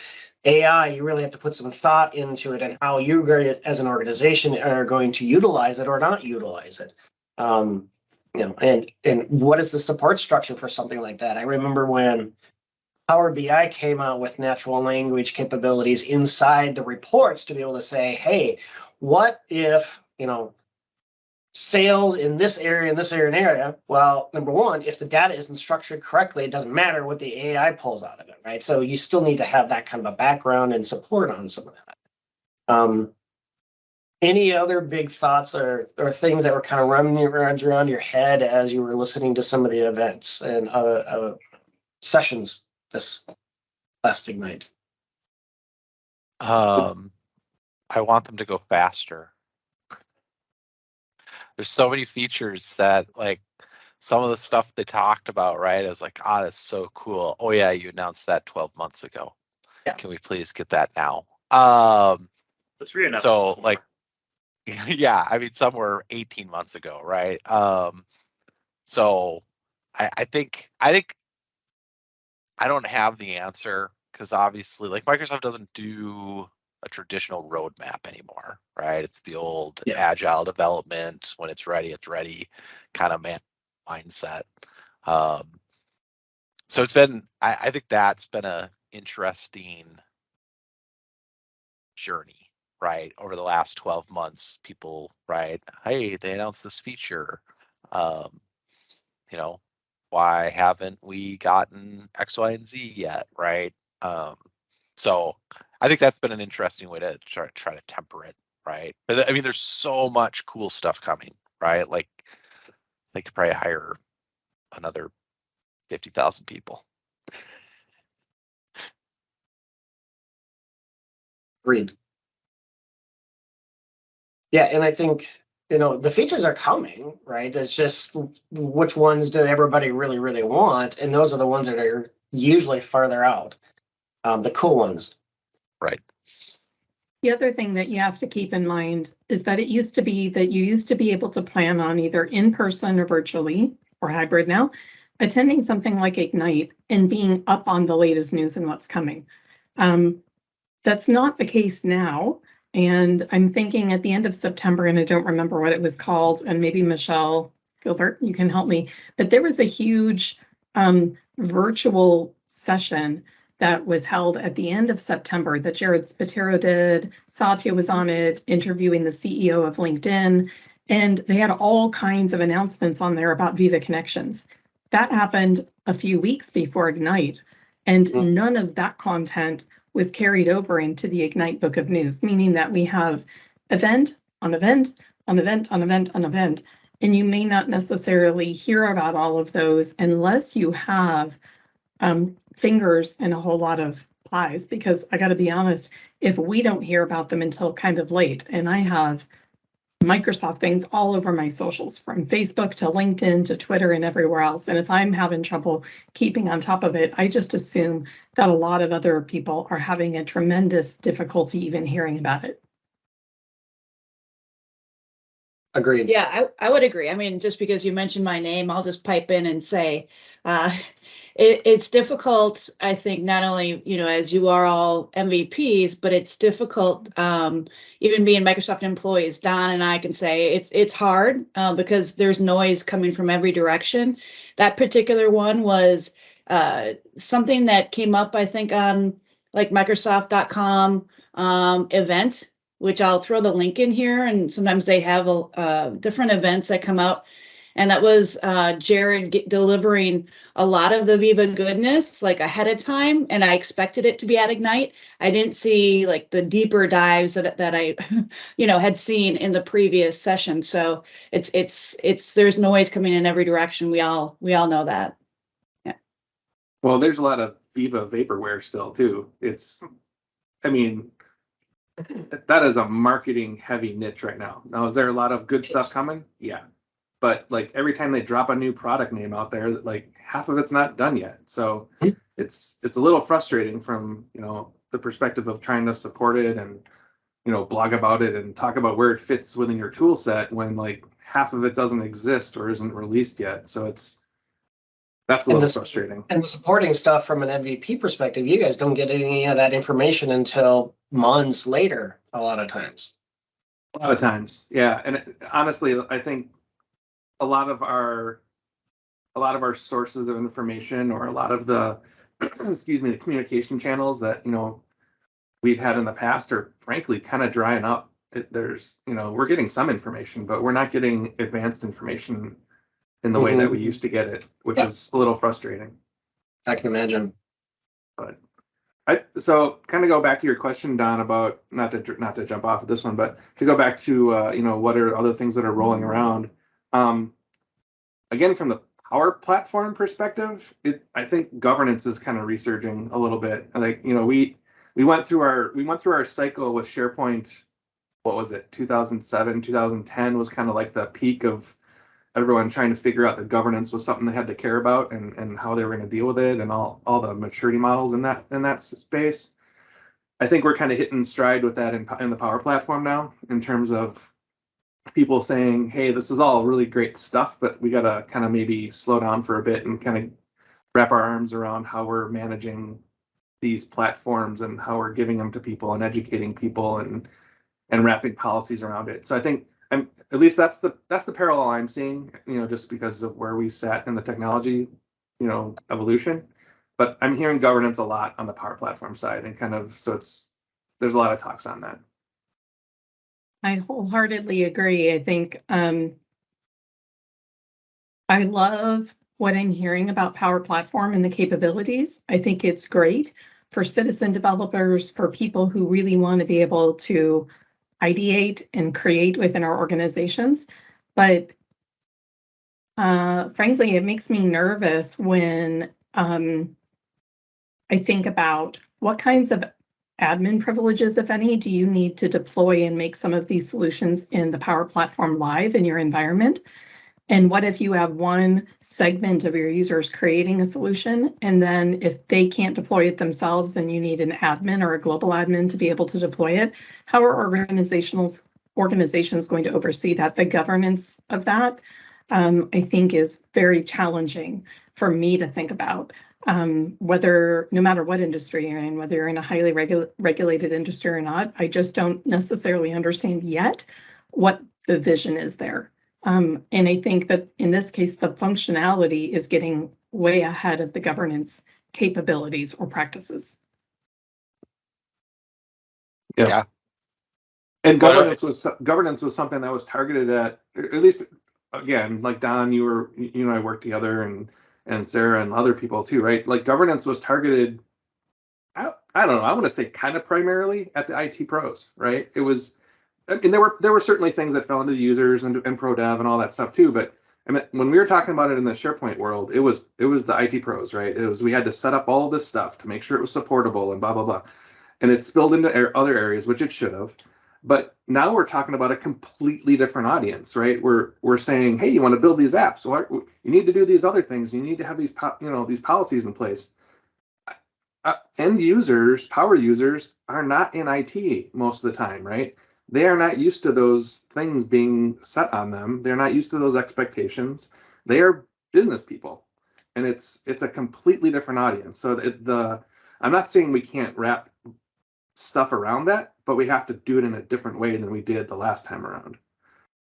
AI, you really have to put some thought into it and how you as an organization are going to utilize it or not utilize it. And what is the support structure for something like that? I remember when Power BI came out with natural language capabilities inside the reports to be able to say, hey, what if, sales in this area, and area? Well, number one, if the data isn't structured correctly, it doesn't matter what the AI pulls out of it, right? So you still need to have that kind of a background and support on some of that. Any other big thoughts or things that were kind of running around your head as you were listening to some of the events and other sessions this last Ignite? I want them to go faster. There's so many features that, like, some of the stuff they talked about, right? I was like, that's so cool. Oh yeah, you announced that 12 months ago. Yeah. Can we please get that now? Let's re-announce So this like, yeah, I mean, some were 18 months ago, right? So I think I don't have the answer, because obviously, like, Microsoft doesn't do a traditional roadmap anymore, right? It's the old agile development. When it's ready kind of mindset. So it's been, I think that's been a interesting journey, right? Over the last 12 months, people, right? Hey, they announced this feature. Why haven't we gotten X, Y, and Z yet, right? So I think that's been an interesting way to try to temper it, right? But I mean, there's so much cool stuff coming, right? Like, they could probably hire another 50,000 people. Agreed. Yeah, and I think, the features are coming, right? It's just which ones do everybody really, really want? And those are the ones that are usually farther out, the cool ones. Right. The other thing that you have to keep in mind is that it used to be that you used to be able to plan on either in person or virtually or hybrid now, attending something like Ignite and being up on the latest news and what's coming. That's not the case now. And I'm thinking at the end of September, and I don't remember what it was called, and maybe Michelle Gilbert, you can help me, but there was a huge virtual session that was held at the end of September that Jared Spatero did. Satya was on it, interviewing the CEO of LinkedIn, and they had all kinds of announcements on there about Viva Connections. That happened a few weeks before Ignite, and none of that content was carried over into the Ignite book of news, meaning that we have event on event on event on event on event, and you may not necessarily hear about all of those unless you have fingers in a whole lot of pies, because I got to be honest, if we don't hear about them until kind of late, and I have Microsoft things all over my socials, from Facebook to LinkedIn to Twitter and everywhere else, and if I'm having trouble keeping on top of it, I just assume that a lot of other people are having a tremendous difficulty even hearing about it. Agreed. Yeah, I would agree. I mean, just because you mentioned my name, I'll just pipe in and say, it's difficult, I think, not only, as you are all MVPs, but it's difficult, even being Microsoft employees. Don and I can say it's hard because there's noise coming from every direction. That particular one was something that came up, I think, on like Microsoft.com event, which I'll throw the link in here. And sometimes they have different events that come out. And that was Jared delivering a lot of the Viva goodness like ahead of time. And I expected it to be at Ignite. I didn't see like the deeper dives that I, had seen in the previous session. So there's noise coming in every direction. We all know that. Yeah. Well, there's a lot of Viva vaporware still too. That is a marketing heavy niche right now. Now, is there a lot of good stuff coming? Yeah. But like every time they drop a new product name out there, like half of it's not done yet. So it's a little frustrating from, the perspective of trying to support it and, blog about it and talk about where it fits within your tool set when like half of it doesn't exist or isn't released yet. So that's a little frustrating. And the supporting stuff from an MVP perspective, you guys don't get any of that information until months later, a lot of times. A lot of times, yeah. And honestly, I think a lot of our sources of information, or a lot of the excuse me, the communication channels that we've had in the past are frankly kind of drying up. There's we're getting some information, but we're not getting advanced information in the way that we used to get it, which is a little frustrating. I can imagine. But so kind of go back to your question, Don, about not to jump off of this one, but to go back to what are other things that are rolling around. Again, from the Power Platform perspective, I think governance is kind of resurging a little bit. Like we went through our cycle with SharePoint. What was it? 2007, 2010 was kind of like the peak of everyone trying to figure out that governance was something they had to care about, and how they were going to deal with it, and all the maturity models in that space. I think we're kind of hitting stride with that in the Power Platform now, in terms of people saying, hey, this is all really great stuff, but we got to kind of maybe slow down for a bit and kind of wrap our arms around how we're managing these platforms and how we're giving them to people and educating people and wrapping policies around it. So I think at least that's the parallel I'm seeing, just because of where we sat in the technology, evolution. But I'm hearing governance a lot on the Power Platform side, and kind of, so there's a lot of talks on that. I wholeheartedly agree. I think I love what I'm hearing about Power Platform and the capabilities. I think it's great for citizen developers, for people who really want to be able to ideate and create within our organizations. But frankly, it makes me nervous when I think about what kinds of admin privileges, if any, do you need to deploy and make some of these solutions in the Power Platform live in your environment? And what if you have one segment of your users creating a solution, and then if they can't deploy it themselves, then you need an admin or a global admin to be able to deploy it? How are organizations going to oversee that? The governance of that, I think, is very challenging for me to think about. Whether, no matter what industry you're in, whether you're in a highly regulated industry or not, I just don't necessarily understand yet what the vision is there. And I think that in this case, the functionality is getting way ahead of the governance capabilities or practices. Yeah. And governance was something that was targeted at least, again, like Don, you and I worked together, and Sarah and other people too, right? Like governance was targeted, I don't know, I want to say kind of primarily at the IT pros, right? It was, and there were certainly things that fell into the users and pro dev and all that stuff too. But I mean, when we were talking about it in the SharePoint world, it was the IT pros, right? We had to set up all this stuff to make sure it was supportable and blah, blah, blah. And it spilled into other areas, which it should have. But now we're talking about a completely different audience, right? We're saying, hey, you want to build these apps? Well, you need to do these other things. You need to have these policies in place. End users, power users, are not in IT most of the time, right? They are not used to those things being set on them. They're not used to those expectations. They are business people, and it's a completely different audience. So I'm not saying we can't wrap stuff around that, but we have to do it in a different way than we did the last time around.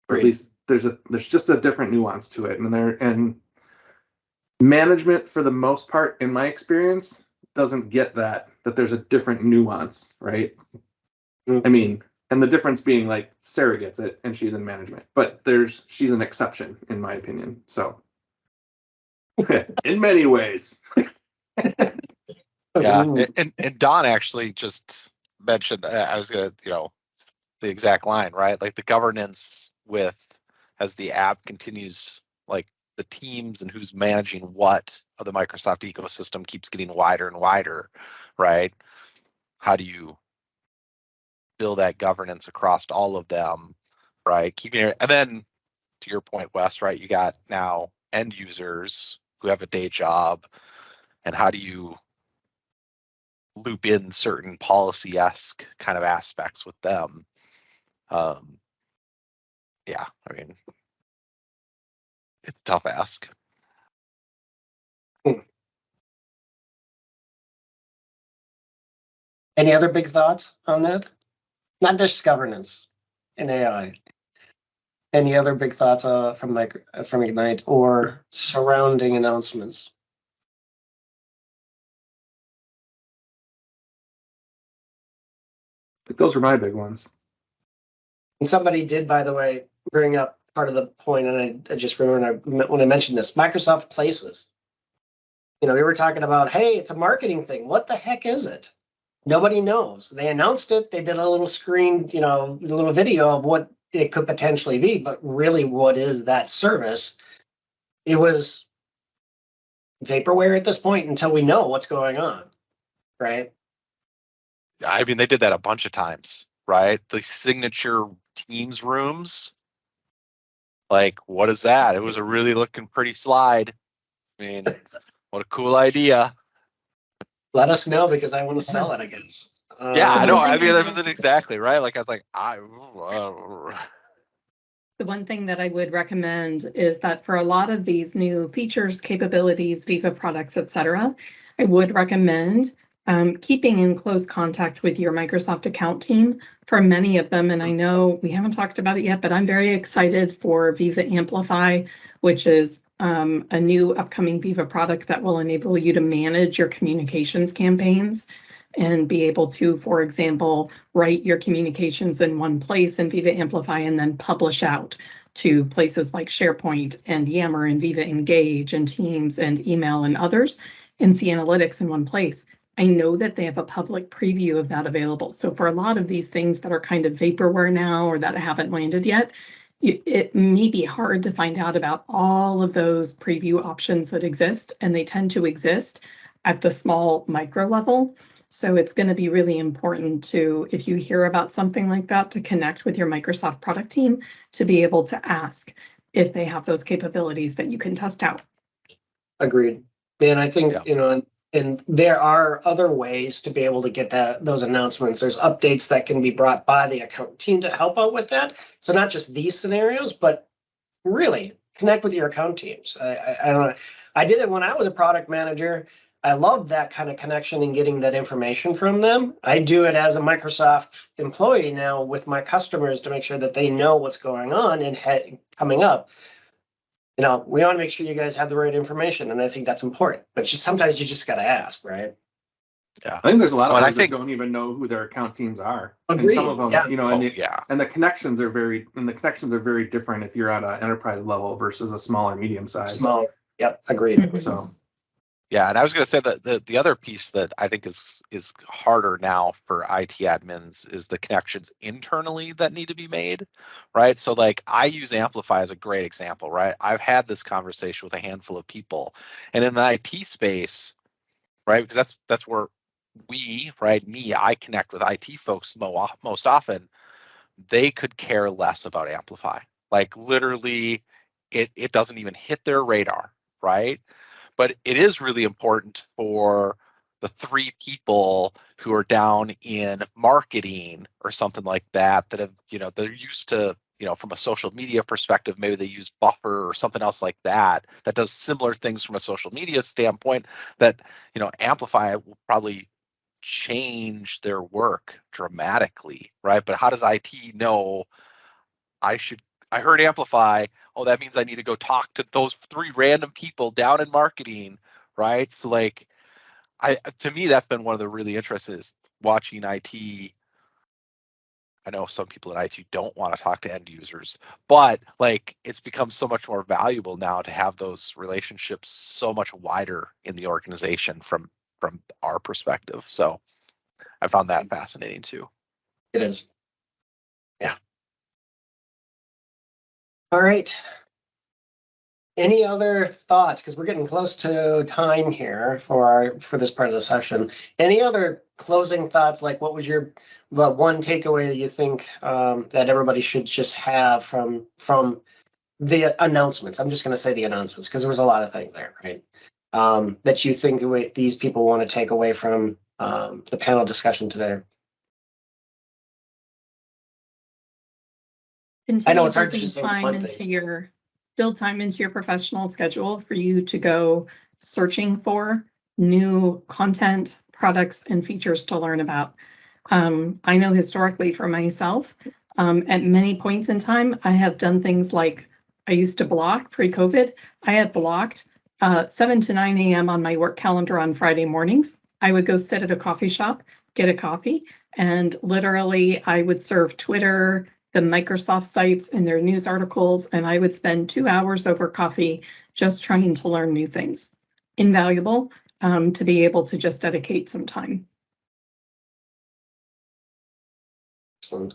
Or at least there's just a different nuance to it. And management, for the most part, in my experience, doesn't get that there's a different nuance, right? I mean, and the difference being, like, Sarah gets it and she's in management, but she's an exception in my opinion. So in many ways. Yeah, and Don actually just mentioned, I was gonna, the exact line, right? Like the governance as the app continues, like the teams and who's managing what of the Microsoft ecosystem keeps getting wider and wider, right? How do you build that governance across all of them, right? And then to your point, Wes, right? You got now end users who have a day job, and how do you loop in certain policy-esque kind of aspects with them? Yeah, I mean, It's a tough ask. Any other big thoughts on that? Not just governance and AI. Any other big thoughts from Ignite or surrounding announcements? Those are my big ones. And somebody did, by the way, bring up part of the point, and I just remembered when I mentioned this, Microsoft Places. You know, we were talking about, hey, it's a marketing thing. What the heck is it? Nobody knows. They announced it. They did a little screen, you know, a little video of what it could potentially be, but really, what is that service? It was vaporware at this point until we know what's going on, right? I mean, they did that a bunch of times, right? The signature Teams rooms. Like, what is that? It was a really looking pretty slide. I mean, what a cool idea. Let us know because I want to sell it, I guess. Yeah, I know. I mean, thing- that's exactly right. Like, I was like, The one thing that I would recommend is that for a lot of these new features, capabilities, Viva products, et cetera, I would recommend keeping in close contact with your Microsoft account team for many of them. And I know we haven't talked about it yet, but I'm very excited for Viva Amplify, which is a new upcoming Viva product that will enable you to manage your communications campaigns and be able to, for example, write your communications in one place in Viva Amplify and then publish out to places like SharePoint and Yammer and Viva Engage and Teams and email and others, and see analytics in one place. I know that they have a public preview of that available. So for a lot of these things that are kind of vaporware now or that haven't landed yet, it may be hard to find out about all of those preview options that exist, and they tend to exist at the small micro level. So it's going to be really important to, if you hear about something like that, to connect with your Microsoft product team to be able to ask if they have those capabilities that you can test out. Agreed. And I think, Yeah. you know, and there are other ways to be able to get those announcements. There's updates that can be brought by the account team to help out with that. So not just these scenarios, but really connect with your account teams. I don't know. I did it when I was a product manager. I love that kind of connection and getting that information from them. I do it as a Microsoft employee now with my customers to make sure that they know what's going on and coming up. You know, we want to make sure you guys have the right information, and I think that's important. But just sometimes you just got to ask, right? I think there's a lot of Well, ones that don't even know who their account teams are. Agreed. And some of them, Yeah. you know, and the connections are very different if you're at an enterprise level versus a smaller, medium size. Small. Yep. Agreed. So yeah, and I was going to say that the other piece that I think is harder now for IT admins is the connections internally that need to be made, right? So like I use Amplify as a great example, right? I've had this conversation with a handful of people, and in the IT space, right? Because that's where I connect with IT folks most often. They could care less about Amplify. Like literally, it doesn't even hit their radar, right? But it is really important for the 3 people who are down in marketing or something like that have, you know, they're used to, you know, from a social media perspective, maybe they use Buffer or something else like that does similar things from a social media standpoint that, you know, Amplify will probably change their work dramatically, right? But how does IT know I heard Amplify. Oh, that means I need to go talk to those 3 random people down in marketing, right? So like, to me, that's been one of the really interesting is watching IT. I know some people in IT don't want to talk to end users, but like it's become so much more valuable now to have those relationships so much wider in the organization from our perspective. So I found that fascinating too. It is. Yeah. All right. Any other thoughts? Because we're getting close to time here for this part of the session. Any other closing thoughts? Like, what was the one takeaway that you think that everybody should just have from the announcements? I'm just going to say the announcements because there was a lot of things there, right? That you think these people want to take away from the panel discussion today. I know it's hard to just say one thing. build time into your professional schedule for you to go searching for new content, products, and features to learn about. I know historically for myself, at many points in time, I have done things like I used to block pre-COVID. I had blocked 7 to 9 a.m. on my work calendar on Friday mornings. I would go sit at a coffee shop, get a coffee, and literally I would serve Twitter, the Microsoft sites and their news articles, and I would spend 2 hours over coffee just trying to learn new things. Invaluable to be able to just dedicate some time. Excellent.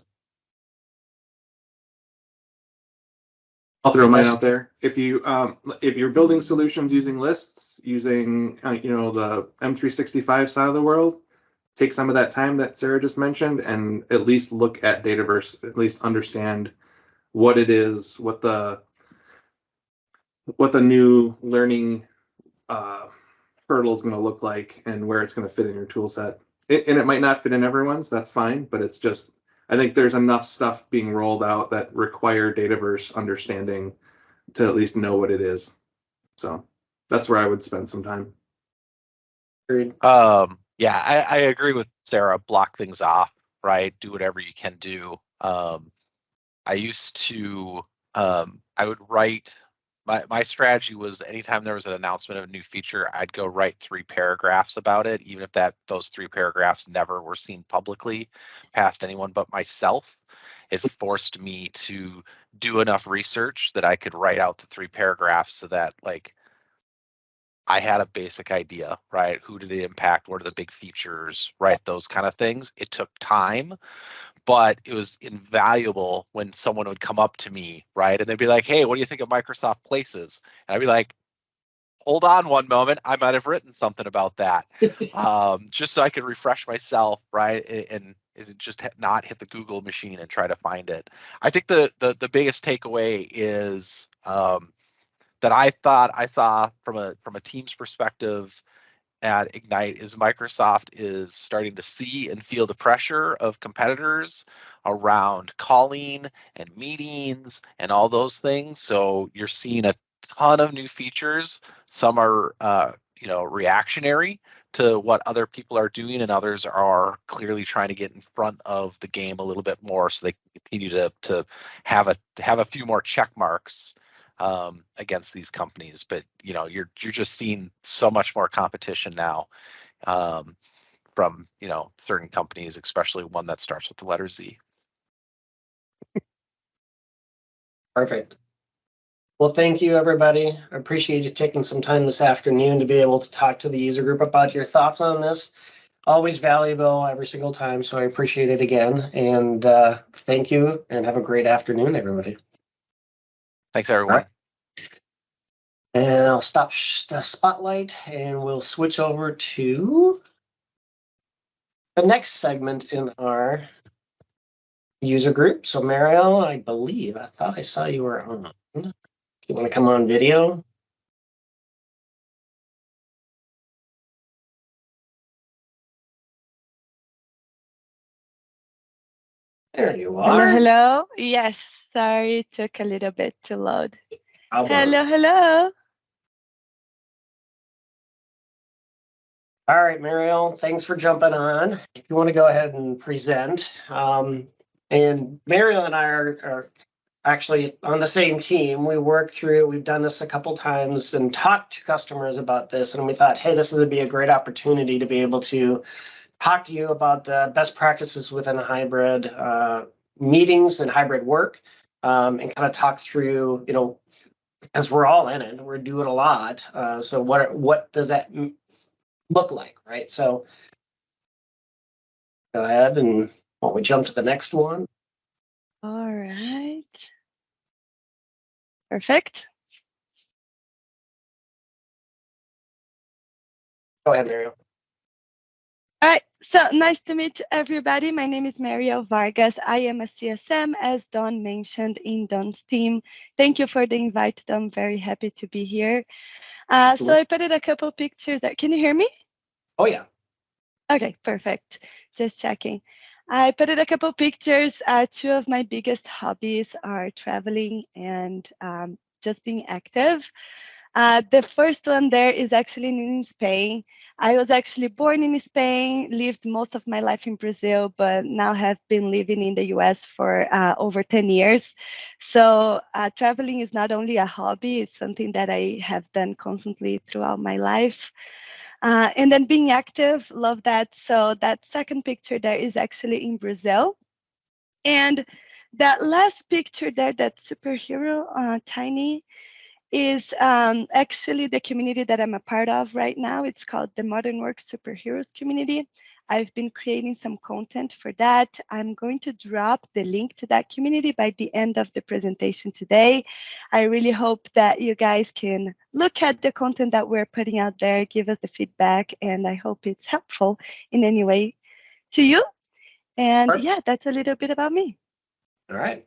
I'll throw mine Yes. out there. If you're building solutions using lists, using the M365 side of the world, take some of that time that Sarah just mentioned and at least look at Dataverse, at least understand what it is, what the new learning hurdle is going to look like, and where it's going to fit in your tool set. And it might not fit in everyone's, that's fine, but it's just, I think there's enough stuff being rolled out that require Dataverse understanding to at least know what it is. So that's where I would spend some time. Agreed. Yeah, I agree with Sarah. Block things off, right? Do whatever you can do. I used to, I would write, my strategy was anytime there was an announcement of a new feature, I'd go write 3 paragraphs about it, even if those 3 paragraphs never were seen publicly past anyone but myself. It forced me to do enough research that I could write out the 3 paragraphs so that like I had a basic idea, right? Who did it impact? What are the big features, right? Those kind of things. It took time, but it was invaluable when someone would come up to me, right? And they'd be like, hey, what do you think of Microsoft Places? And I'd be like, hold on one moment. I might have written something about that. Just so I could refresh myself, right? And just not hit the Google machine and try to find it. I think the biggest takeaway is that I thought I saw from a team's perspective at Ignite is Microsoft is starting to see and feel the pressure of competitors around calling and meetings and all those things. So you're seeing a ton of new features. Some are reactionary to what other people are doing, and others are clearly trying to get in front of the game a little bit more so they continue to have a few more check marks against these companies. But you're just seeing so much more competition now from certain companies, especially one that starts with the letter Z. Perfect. Well, thank you, everybody. I appreciate you taking some time this afternoon to be able to talk to the user group about your thoughts on this. Always valuable every single time, so I appreciate it again. And thank you, and have a great afternoon, everybody. Thanks, everyone. Right. And I'll stop the spotlight, and we'll switch over to the next segment in our user group. So Mariel, I thought I saw you were on. You want to come on video? There you are. Hello. Yes, sorry, it took a little bit to load. Hello. Hello. All right, Mariel, thanks for jumping on. If you want to go ahead and present. And Mariel and I are actually on the same team. We work through, we've done this a couple times and talked to customers about this. And we thought, hey, this would be a great opportunity to be able to talk to you about the best practices within a hybrid meetings and hybrid work, and kind of talk through, because we're all in it, we're doing a lot. So what does that look like, right? So go ahead, and why don't we jump to the next one? All right. Perfect. Go ahead, Mariel. All right, so nice to meet everybody. My name is Mariel Vargas. I am a CSM, as Don mentioned, in Don's team. Thank you for the invite. I'm very happy to be here. So I put in a couple pictures there. Can you hear me? Oh, yeah. Okay, perfect. Just checking. I put in a couple pictures. 2 of my biggest hobbies are traveling and just being active. The first one there is actually in Spain. I was actually born in Spain, lived most of my life in Brazil, but now have been living in the US for over 10 years. So traveling is not only a hobby, it's something that I have done constantly throughout my life. And then being active, love that. So that second picture there is actually in Brazil. And that last picture there, that superhero, tiny, is actually the community that I'm a part of right now. It's called the Modern Work Superheroes community. I've been creating some content for that. I'm going to drop the link to that community by the end of the presentation today. I really hope that you guys can look at the content that we're putting out there, give us the feedback, and I hope it's helpful in any way to you. And yeah, that's a little bit about me. All right.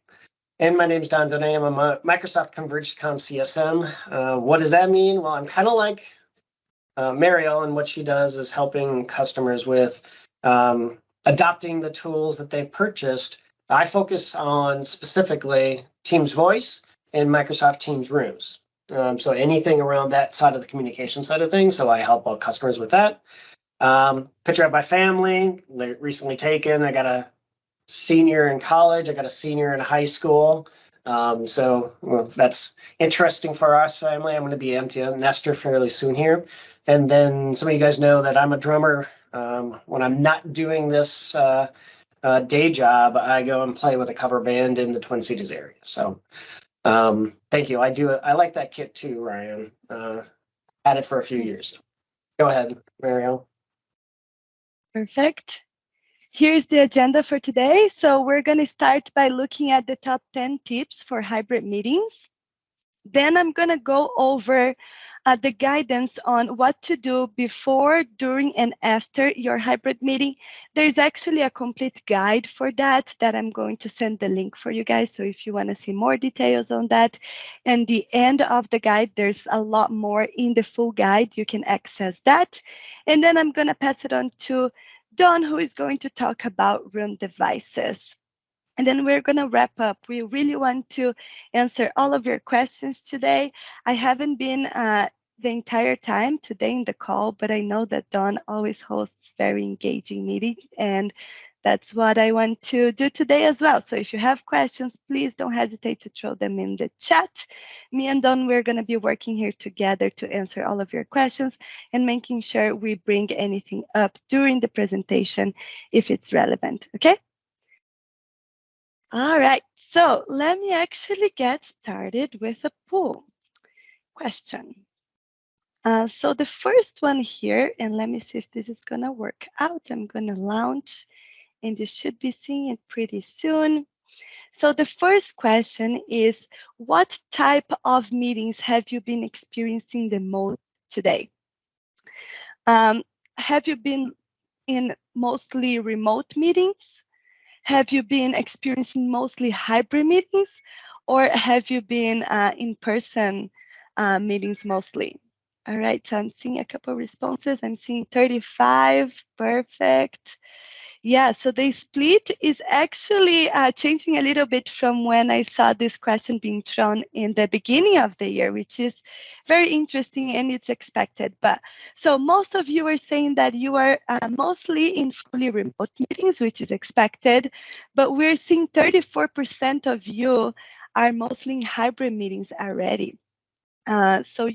And my name is Donais. I'm a Microsoft Converged.com CSM. What does that mean? Well, I'm kind of like Mariel, and what she does is helping customers with adopting the tools that they purchased. I focus on specifically Teams Voice and Microsoft Teams Rooms. So anything around that side of the communication side of things. So I help all customers with that. Picture of my family, recently taken. I got a senior in college. I got a senior in high school. So that's interesting for us family. I'm going to be empty nester fairly soon here. And then some of you guys know that I'm a drummer. When I'm not doing this day job, I go and play with a cover band in the Twin Cities area. So thank you. I like that kit too, Ryan. Had it for a few years. Go ahead, Mariel. Perfect. Here's the agenda for today. So we're going to start by looking at the top 10 tips for hybrid meetings. Then I'm going to go over the guidance on what to do before, during, and after your hybrid meeting. There's actually a complete guide for that I'm going to send the link for you guys. So if you want to see more details on that, and the end of the guide, there's a lot more in the full guide. You can access that. And then I'm going to pass it on to Don, who is going to talk about room devices. And then we're going to wrap up. We really want to answer all of your questions today. I haven't been the entire time today in the call, but I know that Don always hosts very engaging meetings, and that's what I want to do today as well. So if you have questions, please don't hesitate to throw them in the chat. Me and Don, we're going to be working here together to answer all of your questions and making sure we bring anything up during the presentation if it's relevant, okay? All right, so let me actually get started with a poll question. So the first one here, and let me see if this is going to work out. I'm going to launch, and you should be seeing it pretty soon. So the first question is, what type of meetings have you been experiencing the most today? Have you been in mostly remote meetings? Have you been experiencing mostly hybrid meetings, or have you been in-person meetings mostly? All right, so I'm seeing a couple of responses. I'm seeing 35, perfect. Yeah, so the split is actually changing a little bit from when I saw this question being thrown in the beginning of the year, which is very interesting and it's expected. But so most of you are saying that you are mostly in fully remote meetings, which is expected, but we're seeing 34% of you are mostly in hybrid meetings already. So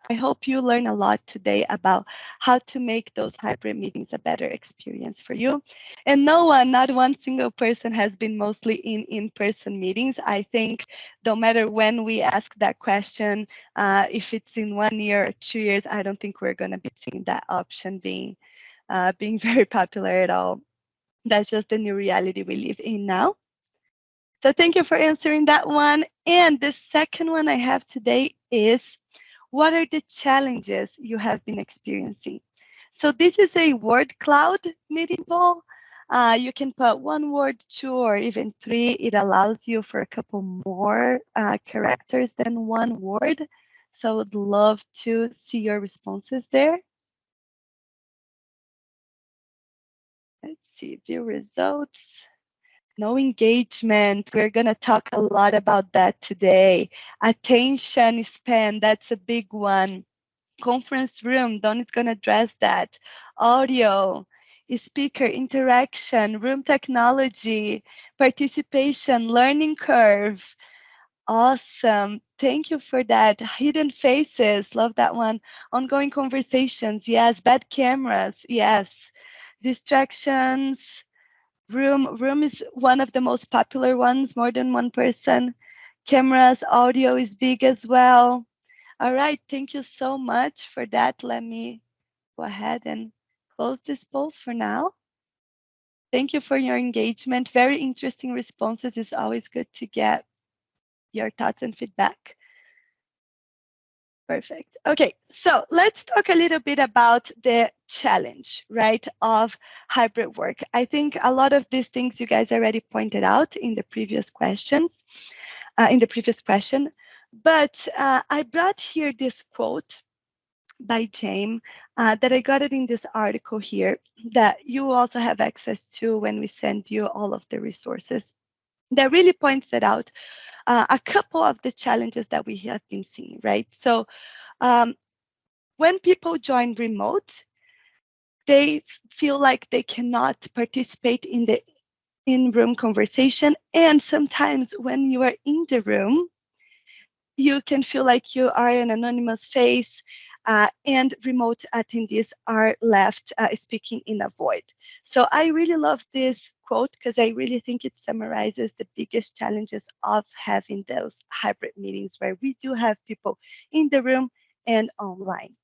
I hope you learn a lot today about how to make those hybrid meetings a better experience for you. And not one single person has been mostly in-person meetings. I think no matter when we ask that question, if it's in 1 year or 2 years, I don't think we're going to be seeing that option being very popular at all. That's just the new reality we live in now. So thank you for answering that one. And the second one I have today is, what are the challenges you have been experiencing? So this is a word cloud meeting poll. You can put 1 word, 2, or even 3. It allows you for a couple more characters than 1 word. So I would love to see your responses there. Let's see, view results. No engagement. We're going to talk a lot about that today. Attention span, that's a big one. Conference room, Don is going to address that. Audio, speaker interaction, room technology, participation, learning curve. Awesome. Thank you for that. Hidden faces, love that one. Ongoing conversations, yes. Bad cameras, yes. Distractions. Room is one of the most popular ones, more than one person. Cameras, audio is big as well. All right, thank you so much for that. Let me go ahead and close this post for now. Thank you for your engagement. Very interesting responses. It's always good to get your thoughts and feedback. Perfect. Okay, so let's talk a little bit about the challenge, right, of hybrid work. I think a lot of these things you guys already pointed out in the previous questions, but I brought here this quote by James that I got it in this article here that you also have access to when we send you all of the resources that really points it out. A couple of the challenges that we have been seeing, right? So when people join remote, they feel like they cannot participate in the in-room conversation. And sometimes when you are in the room, you can feel like you are an anonymous face and remote attendees are left speaking in a void. So I really love this quote because I really think it summarizes the biggest challenges of having those hybrid meetings where we do have people in the room and online.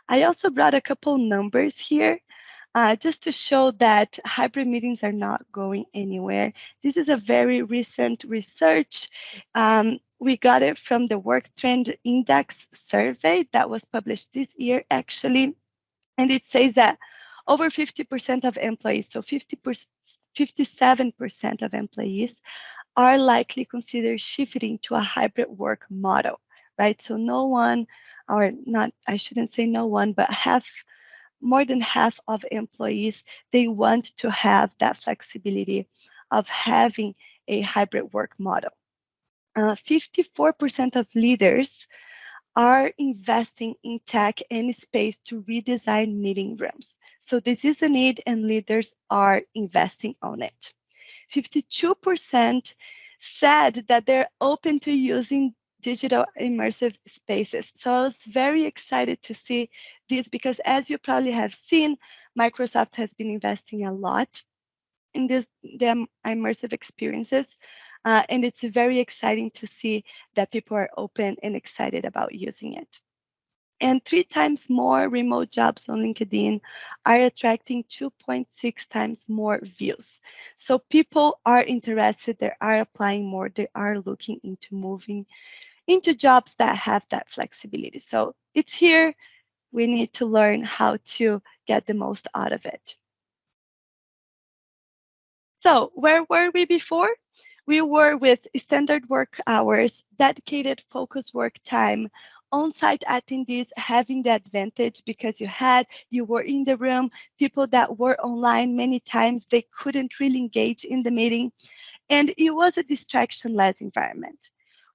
I also brought a couple numbers here just to show that hybrid meetings are not going anywhere. This is a very recent research. We got it from the Work Trend Index survey that was published this year, actually. And it says that over 50% of employees, so 57% of employees, are likely consider shifting to a hybrid work model, right? So no one, or not, I shouldn't say no one, but more than half of employees, they want to have that flexibility of having a hybrid work model. 54% of leaders are investing in tech and space to redesign meeting rooms. So this is a need and leaders are investing on it. 52% said that they're open to using digital immersive spaces. So I was very excited to see this because as you probably have seen, Microsoft has been investing a lot in the immersive experiences. And it's very exciting to see that people are open and excited about using it. And 3 times more remote jobs on LinkedIn are attracting 2.6 times more views. So people are interested, they are applying more, they are looking into moving into jobs that have that flexibility. So it's here, we need to learn how to get the most out of it. So where were we before? We were with standard work hours, dedicated focus work time, on-site attendees having the advantage because you were in the room, people that were online many times, they couldn't really engage in the meeting, and it was a distraction-less environment.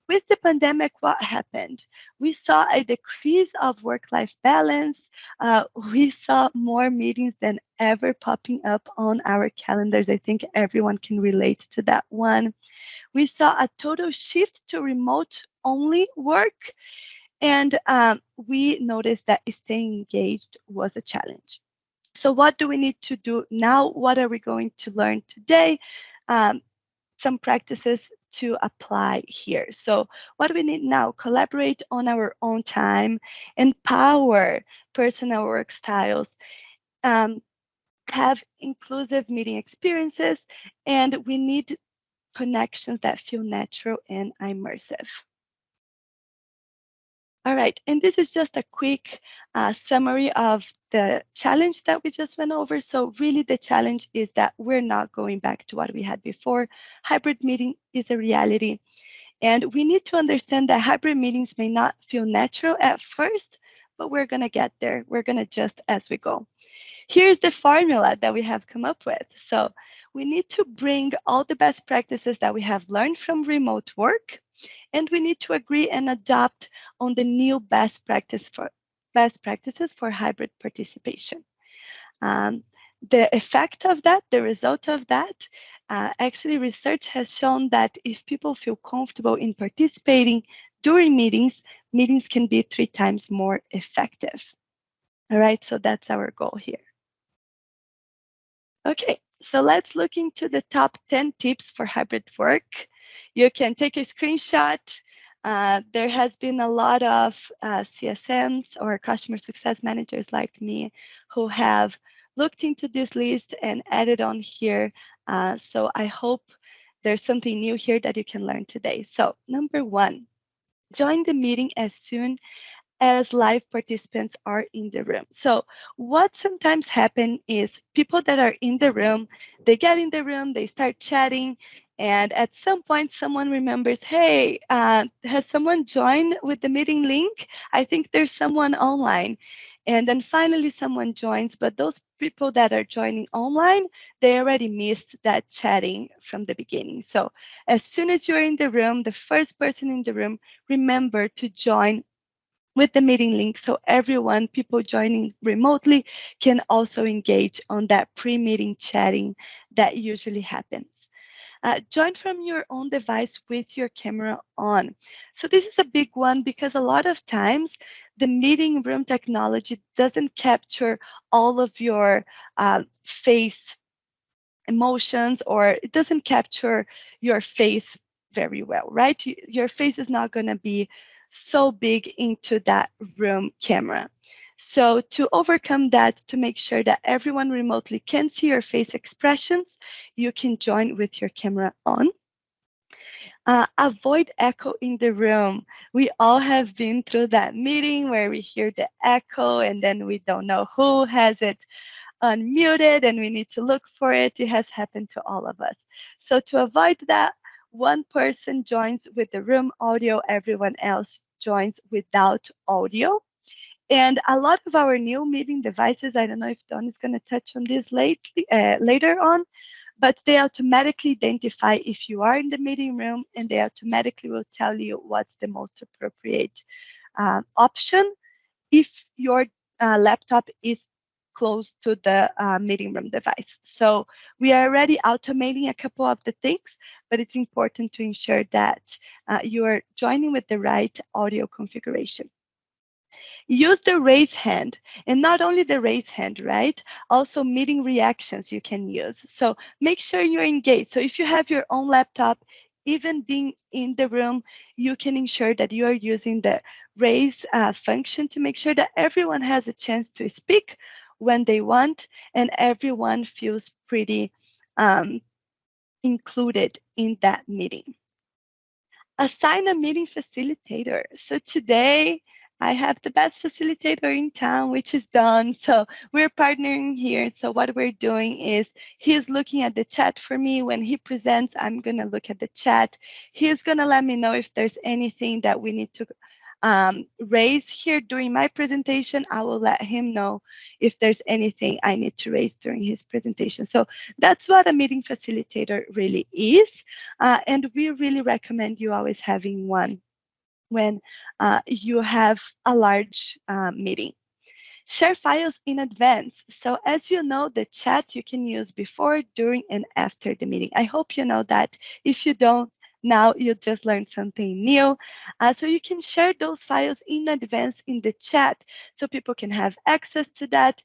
With the pandemic, what happened? We saw a decrease of work-life balance. We saw more meetings than ever popping up on our calendars. I think everyone can relate to that one. We saw a total shift to remote-only work. And we noticed that staying engaged was a challenge. So what do we need to do now? What are we going to learn today? Some practices to apply here. So what do we need now? Collaborate on our own time, empower personal work styles, have inclusive meeting experiences, and we need connections that feel natural and immersive. All right, and this is just a quick summary of the challenge that we just went over. So really the challenge is that we're not going back to what we had before. Hybrid meeting is a reality. And we need to understand that hybrid meetings may not feel natural at first, but we're gonna get there. We're gonna adjust as we go. Here's the formula that we have come up with. So we need to bring all the best practices that we have learned from remote work, and we need to agree and adopt on the new best practices for hybrid participation. The effect of that, the result of that, actually research has shown that if people feel comfortable in participating during meetings, meetings can be 3 times more effective. All right, so that's our goal here. Okay, so let's look into the top 10 tips for hybrid work. You can take a screenshot. There has been a lot of CSMs or customer success managers like me who have looked into this list and added on here. So I hope there's something new here that you can learn today. So number 1, join the meeting as soon as live participants are in the room. So what sometimes happens is people that are in the room, they get in the room, they start chatting, and at some point someone remembers, hey, has someone joined with the meeting link? I think there's someone online. And then finally someone joins, but those people that are joining online, they already missed that chatting from the beginning. So as soon as you're in the room, the first person in the room, remember to join with the meeting link, so everyone, people joining remotely, can also engage on that pre-meeting chatting that usually happens. Join from your own device with your camera on. So this is a big one because a lot of times the meeting room technology doesn't capture all of your face emotions, or it doesn't capture your face very well, right? Your face is not going to be so big into that room camera. So to overcome that, to make sure that everyone remotely can see your face expressions, you can join with your camera on. Avoid echo in the room. We all have been through that meeting where we hear the echo and then we don't know who has it unmuted and we need to look for it. It has happened to all of us. So to avoid that, one person joins with the room audio, everyone else joins without audio. And a lot of our new meeting devices, I don't know if Don is going to touch on this later on, but they automatically identify if you are in the meeting room, and they automatically will tell you what's the most appropriate option if your laptop is close to the meeting room device. So we are already automating a couple of the things, but it's important to ensure that you are joining with the right audio configuration. Use the raise hand, and not only the raise hand, right? Also meeting reactions you can use. So make sure you're engaged. So if you have your own laptop, even being in the room, you can ensure that you are using the raise function to make sure that everyone has a chance to speak when they want, and everyone feels pretty included in that meeting. Assign a meeting facilitator. So today, I have the best facilitator in town, which is Don. So we're partnering here. So what we're doing is he's looking at the chat for me. When he presents, I'm going to look at the chat. He's going to let me know if there's anything that we need to raise here during my presentation. I will let him know if there's anything I need to raise during his presentation. So that's what a meeting facilitator really is. And we really recommend you always having one when you have a large meeting. Share files in advance. So as you know, the chat you can use before, during, and after the meeting. I hope you know that. If you don't, now you just learned something new. So you can share those files in advance in the chat so people can have access to that.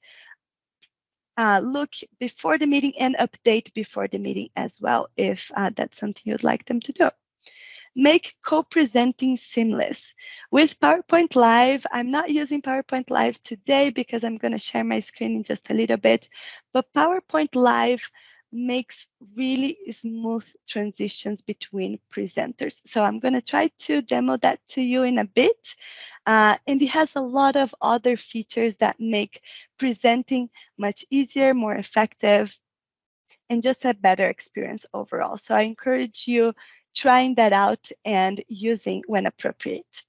Look before the meeting and update before the meeting as well, if that's something you'd like them to do. Make co-presenting seamless. With PowerPoint Live, I'm not using PowerPoint Live today because I'm going to share my screen in just a little bit, but PowerPoint Live makes really smooth transitions between presenters. So I'm going to try to demo that to you in a bit. And it has a lot of other features that make presenting much easier, more effective, and just a better experience overall. So I encourage you trying that out and using when appropriate.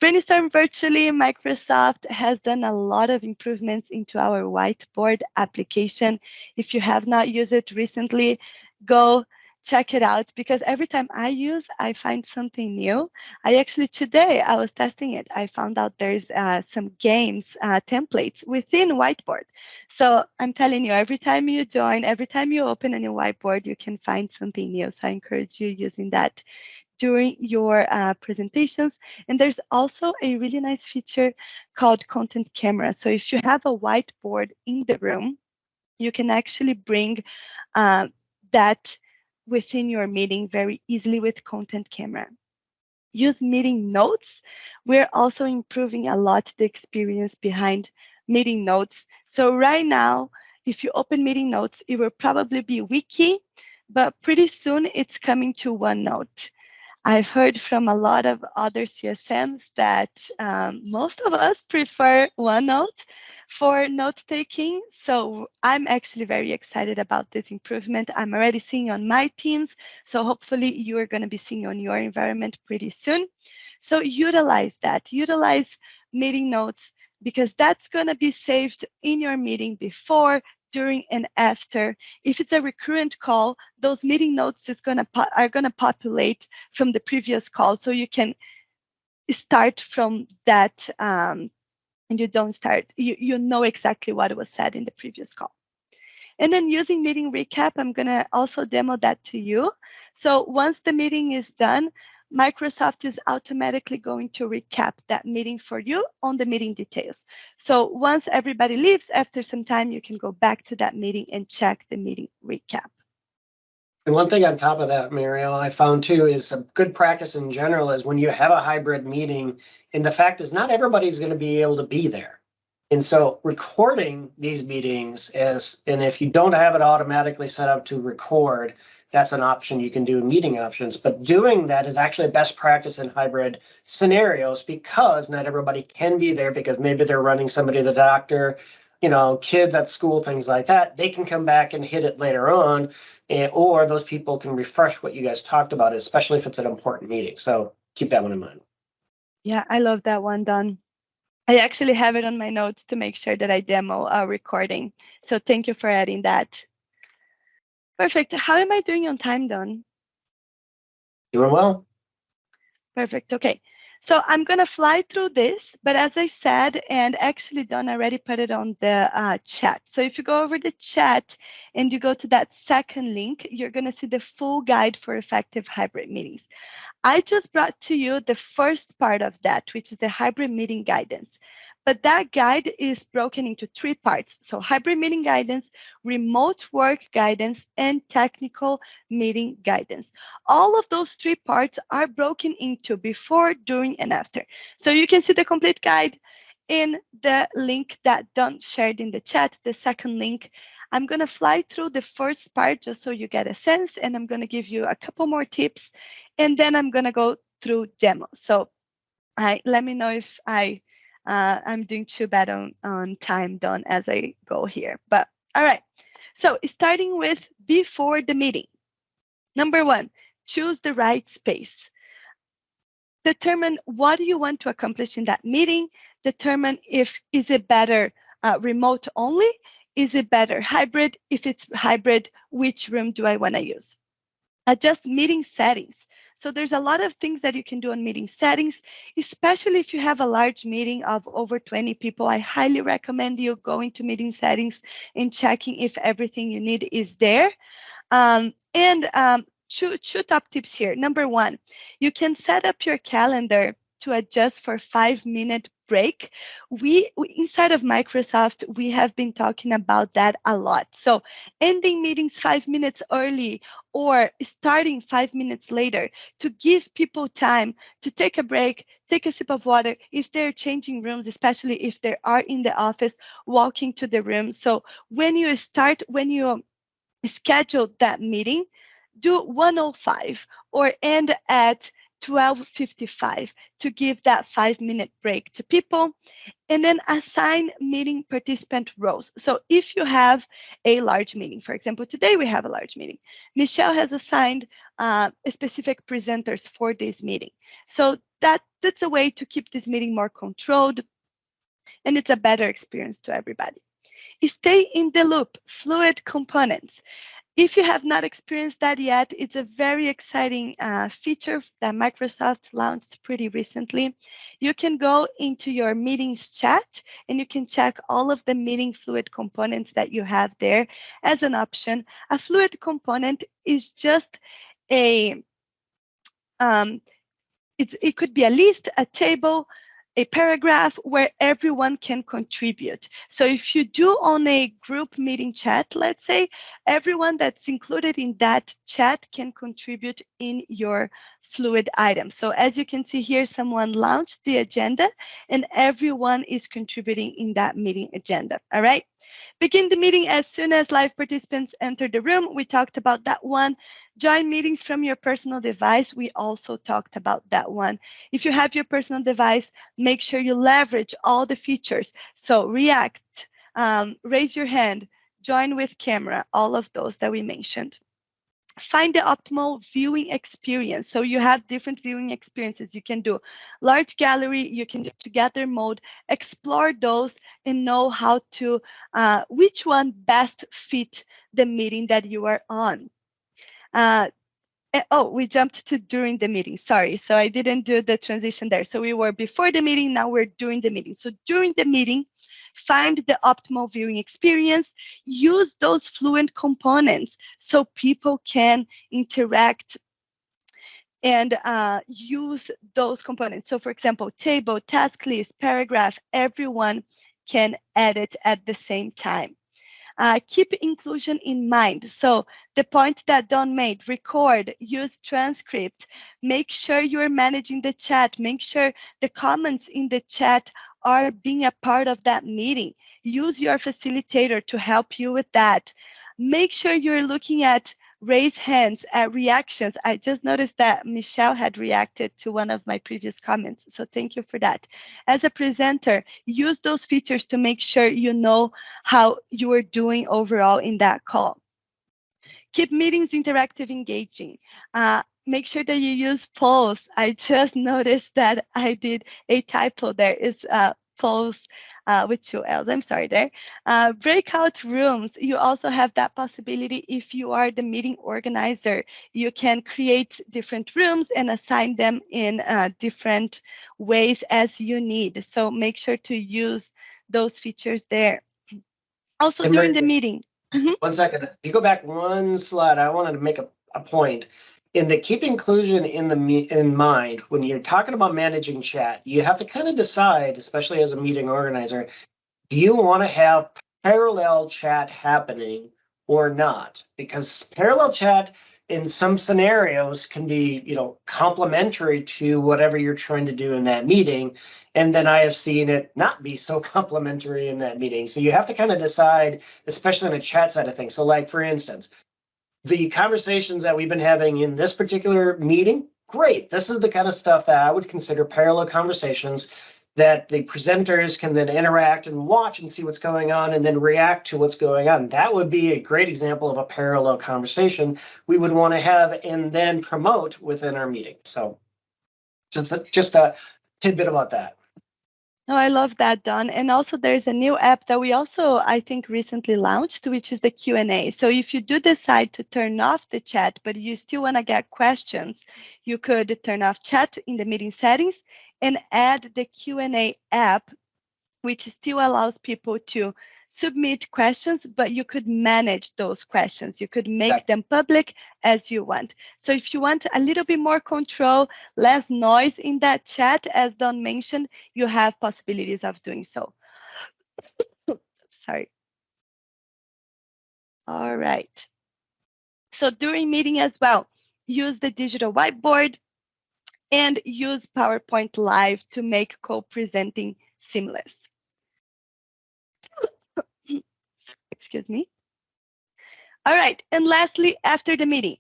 Brainstorm virtually, Microsoft has done a lot of improvements into our whiteboard application. If you have not used it recently, go check it out, because every time I find something new. Today I was testing it. I found out there's some games templates within whiteboard. So I'm telling you, every time you join, every time you open a new whiteboard, you can find something new. So I encourage you using that during your presentations. And there's also a really nice feature called content camera. So if you have a whiteboard in the room, you can actually bring that within your meeting very easily with content camera. Use meeting notes. We're also improving a lot the experience behind meeting notes. So right now, if you open meeting notes, it will probably be wiki, but pretty soon it's coming to OneNote. I've heard from a lot of other CSMs that most of us prefer OneNote for note-taking. So I'm actually very excited about this improvement. I'm already seeing on my teams. So hopefully you are going to be seeing on your environment pretty soon. So utilize that. Utilize meeting notes, because that's going to be saved in your meeting before, during, and after. If it's a recurrent call, those meeting notes are gonna populate from the previous call, so you can start from that, and you don't start. You know exactly what was said in the previous call. And then using meeting recap, I'm gonna also demo that to you. So once the meeting is done, Microsoft is automatically going to recap that meeting for you on the meeting details. So once everybody leaves, after some time, you can go back to that meeting and check the meeting recap. And one thing on top of that, Mariel, I found too, is a good practice in general is when you have a hybrid meeting, and the fact is not everybody's going to be able to be there. And so recording these meetings and if you don't have it automatically set up to record, that's an option you can do in meeting options. But doing that is actually best practice in hybrid scenarios, because not everybody can be there, because maybe they're running somebody to the doctor, kids at school, things like that. They can come back and hit it later on, or those people can refresh what you guys talked about, especially if it's an important meeting. So keep that one in mind. Yeah, I love that one, Don. I actually have it on my notes to make sure that I demo a recording. So thank you for adding that. Perfect. How am I doing on time, Don? Doing well. Perfect. Okay. So I'm going to fly through this, but as I said, and actually Don already put it on the chat. So if you go over the chat and you go to that second link, you're going to see the full guide for effective hybrid meetings. I just brought to you the first part of that, which is the hybrid meeting guidance. But that guide is broken into 3 parts. So hybrid meeting guidance, remote work guidance, and technical meeting guidance. All of those 3 parts are broken into before, during, and after. So you can see the complete guide in the link that Don shared in the chat, the second link. I'm going to fly through the first part just so you get a sense, and I'm going to give you a couple more tips, and then I'm going to go through demo. So let me know if I'm doing too bad on time, Don, as I go here. But all right, so starting with before the meeting. Number 1, choose the right space. Determine what you want to accomplish in that meeting. Determine is it better remote only? Is it better hybrid? If it's hybrid, which room do I want to use? Adjust meeting settings. So there's a lot of things that you can do on meeting settings, especially if you have a large meeting of over 20 people. I highly recommend you going to meeting settings and checking if everything you need is there. Two top tips here. Number 1, you can set up your calendar to adjust for 5-minute break. We inside of Microsoft, we have been talking about that a lot. So ending meetings 5 minutes early or starting 5 minutes later to give people time to take a break, take a sip of water. If they're changing rooms, especially if they are in the office, walking to the room. So when you schedule that meeting, do 1:05 or end at 12:55 to give that 5-minute break to people. And then assign meeting participant roles. So if you have a large meeting, for example, today we have a large meeting, Michelle has assigned specific presenters for this meeting. So that's a way to keep this meeting more controlled, and it's a better experience to everybody. Stay in the loop, fluid components. If you have not experienced that yet, it's a very exciting feature that Microsoft launched pretty recently. You can go into your meetings chat and you can check all of the meeting fluid components that you have there as an option. A fluid component is just a, it could be a list, a table, a paragraph where everyone can contribute. So if you do on a group meeting chat, let's say, everyone that's included in that chat can contribute in your fluid item. So as you can see here, someone launched the agenda and everyone is contributing in that meeting agenda. All right. Begin the meeting as soon as live participants enter the room. We talked about that one. Join meetings from your personal device. We also talked about that one. If you have your personal device, make sure you leverage all the features. So react, raise your hand, join with camera, all of those that we mentioned. Find the optimal viewing experience. So you have different viewing experiences. You can do large gallery, you can do together mode, explore those and know how to, which one best fit the meeting that you are on. Oh, we jumped to during the meeting. Sorry, so I didn't do the transition there. So we were before the meeting, now we're during the meeting. So during the meeting, find the optimal viewing experience, use those fluent components so people can interact and use those components. So for example, table, task list, paragraph, everyone can edit at the same time. Keep inclusion in mind. So the point that Don made, record, use transcript, make sure you're managing the chat, make sure the comments in the chat are being a part of that meeting. Use your facilitator to help you with that. Make sure you're looking at raise hands, at reactions. I just noticed that Michelle had reacted to one of my previous comments, so thank you for that. As a presenter, use those features to make sure you know how you are doing overall in that call. Keep meetings interactive, engaging. Make sure that you use polls. I just noticed that I did a typo there. It's polls with 2 L's. I'm sorry there. Breakout rooms. You also have that possibility if you are the meeting organizer. You can create different rooms and assign them in different ways as you need. So make sure to use those features there. Also during the meeting. 1 second. If you go back one slide, I wanted to make a point. In the keep inclusion in mind, when you're talking about managing chat, you have to kind of decide, especially as a meeting organizer, do you want to have parallel chat happening or not? Because parallel chat in some scenarios can be, complementary to whatever you're trying to do in that meeting. And then I have seen it not be so complementary in that meeting. So you have to kind of decide, especially on a chat side of things. So like, for instance, the conversations that we've been having in this particular meeting, great. This is the kind of stuff that I would consider parallel conversations that the presenters can then interact and watch and see what's going on and then react to what's going on. That would be a great example of a parallel conversation we would want to have and then promote within our meeting. So just a tidbit about that. No, I love that, Don. And also there's a new app that we also, I think, recently launched, which is the Q&A. So if you do decide to turn off the chat, but you still want to get questions, you could turn off chat in the meeting settings and add the Q&A app, which still allows people to submit questions, but you could manage those questions. You could make them public as you want. So if you want a little bit more control, less noise in that chat, as Don mentioned, you have possibilities of doing so. Sorry. All right. So during meeting as well, use the digital whiteboard and use PowerPoint Live to make co-presenting seamless. Excuse me. All right, and lastly, after the meeting,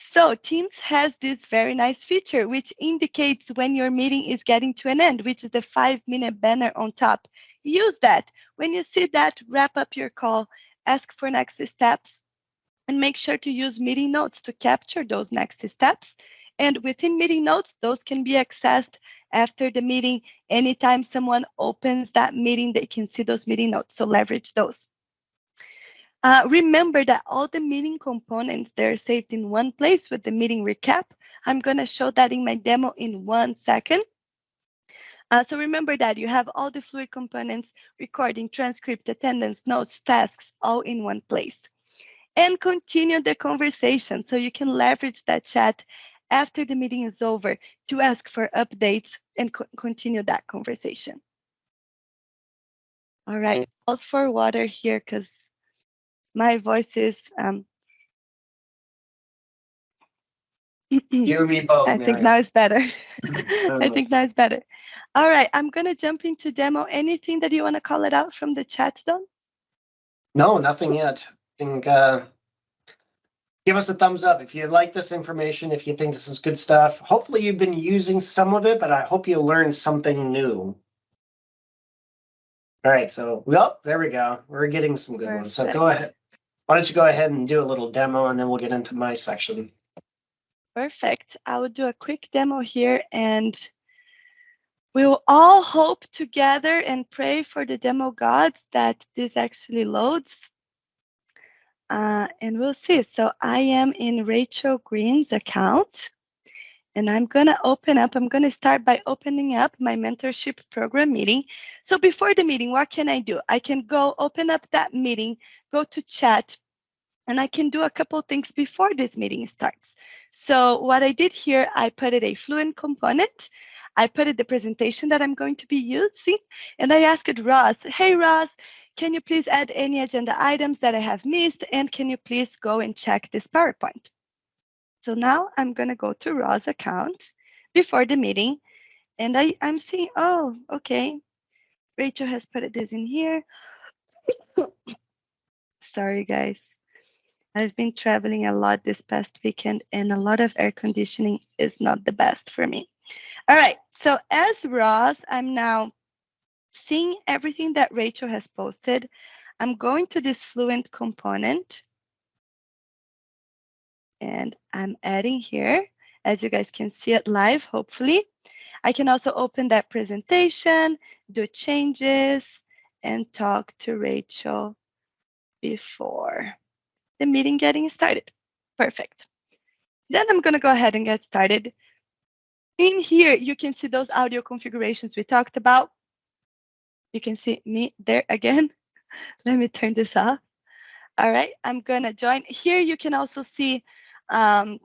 So Teams has this very nice feature, which indicates when your meeting is getting to an end, which is the 5-minute banner on top. Use that. When you see that, wrap up your call, ask for next steps, and make sure to use meeting notes to capture those next steps. And within meeting notes, those can be accessed after the meeting. Anytime someone opens that meeting, they can see those meeting notes, so leverage those. Remember that all the meeting components, they're saved in one place with the meeting recap. I'm going to show that in my demo in 1 second. So remember that you have all the fluid components, recording, transcript, attendance, notes, tasks, all in one place. And continue the conversation. So you can leverage that chat after the meeting is over to ask for updates and continue that conversation. All right, pause for water here because my voice is You and me both. I think now it's better. I think now it's better. All right, I'm gonna jump into demo. Anything that you want to call it out from the chat, Don? No, nothing yet. I think give us a thumbs up if you like this information, if you think this is good stuff. Hopefully you've been using some of it, but I hope you learned something new. All right, so well, there we go. We're getting some good ones. So go ahead. Why don't you go ahead and do a little demo, and then we'll get into my section. Perfect. I will do a quick demo here, and we will all hope together and pray for the demo gods that this actually loads. And we'll see. So I am in Rachel Green's account, and I'm going to start by opening up my mentorship program meeting. So before the meeting, what can I do? I can go open up that meeting, go to chat, and I can do a couple things before this meeting starts. So what I did here, I put it a Fluent component. I put it the presentation that I'm going to be using, and I asked Ross, hey Ross, can you please add any agenda items that I have missed, and can you please go and check this PowerPoint? So now I'm going to go to Ross' account before the meeting, and I'm seeing, oh, okay, Rachel has put this in here. Sorry, guys. I've been traveling a lot this past weekend, and a lot of air conditioning is not the best for me. All right, so as Ross, I'm now seeing everything that Rachel has posted. I'm going to this Fluent component, and I'm adding here, as you guys can see it live, hopefully. I can also open that presentation, do changes, and talk to Rachel before the meeting getting started. Perfect. Then I'm going to go ahead and get started. In here, you can see those audio configurations we talked about. You can see me there again. Let me turn this off. All right, I'm going to join. Here you can also see, oh,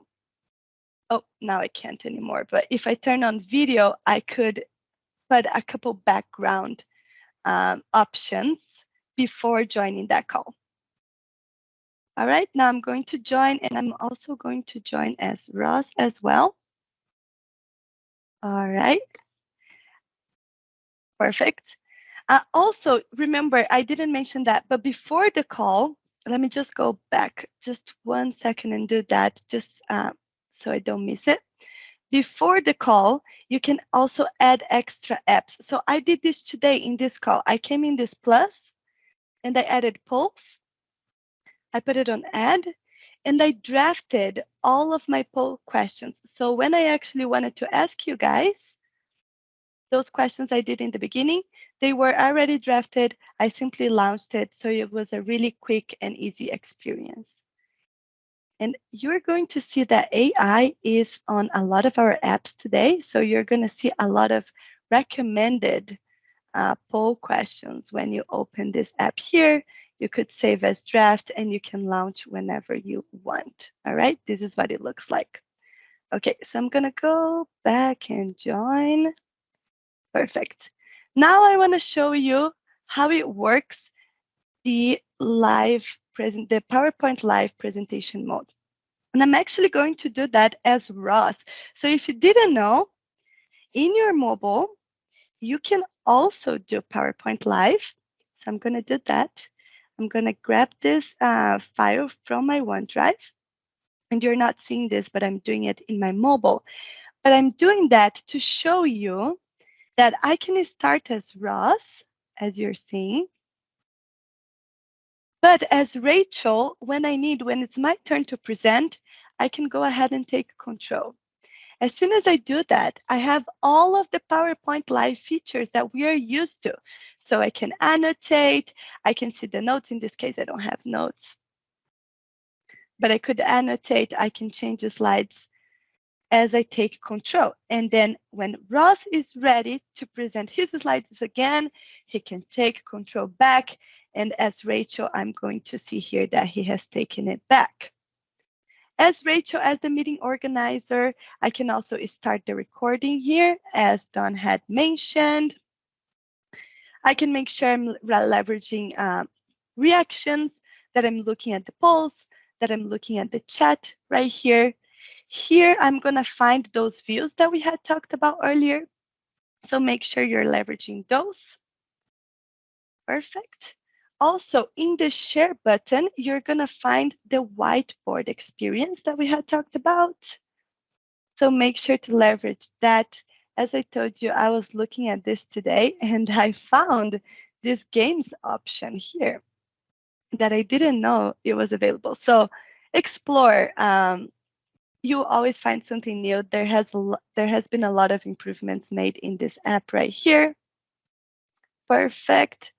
now I can't anymore. But if I turn on video, I could put a couple background options before joining that call. All right, now I'm going to join, and I'm also going to join as Ross as well. All right. Perfect. Also, remember, I didn't mention that, but before the call, let me just go back just 1 second and do that, just so I don't miss it. Before the call, you can also add extra apps. So I did this today in this call. I came in this plus, and I added polls. I put it on add, and I drafted all of my poll questions. So when I actually wanted to ask you guys, those questions I did in the beginning, they were already drafted. I simply launched it, so it was a really quick and easy experience. And you're going to see that AI is on a lot of our apps today. So you're going to see a lot of recommended poll questions when you open this app here. You could save as draft, and you can launch whenever you want. All right, this is what it looks like. Okay, so I'm going to go back and join. Perfect. Now I want to show you how it works, the PowerPoint live presentation mode. And I'm actually going to do that as Ross. So if you didn't know, in your mobile, you can also do PowerPoint live. So I'm going to do that. I'm going to grab this file from my OneDrive. And you're not seeing this, but I'm doing it in my mobile. But I'm doing that to show you that I can start as Ross, as you're seeing. But as Rachel, when it's my turn to present, I can go ahead and take control. As soon as I do that, I have all of the PowerPoint Live features that we are used to. So I can annotate, I can see the notes. In this case, I don't have notes. But I could annotate, I can change the slides as I take control. And then when Ross is ready to present his slides again, he can take control back. And as Rachel, I'm going to see here that he has taken it back. As Rachel, as the meeting organizer, I can also start the recording here, as Don had mentioned. I can make sure I'm leveraging reactions, that I'm looking at the polls, that I'm looking at the chat right here. Here, I'm going to find those views that we had talked about earlier. So make sure you're leveraging those. Perfect. Also, in the share button, you're going to find the whiteboard experience that we had talked about. So make sure to leverage that. As I told you, I was looking at this today and I found this games option here that I didn't know it was available. So explore. You always find something new. There has been a lot of improvements made in this app right here. Perfect.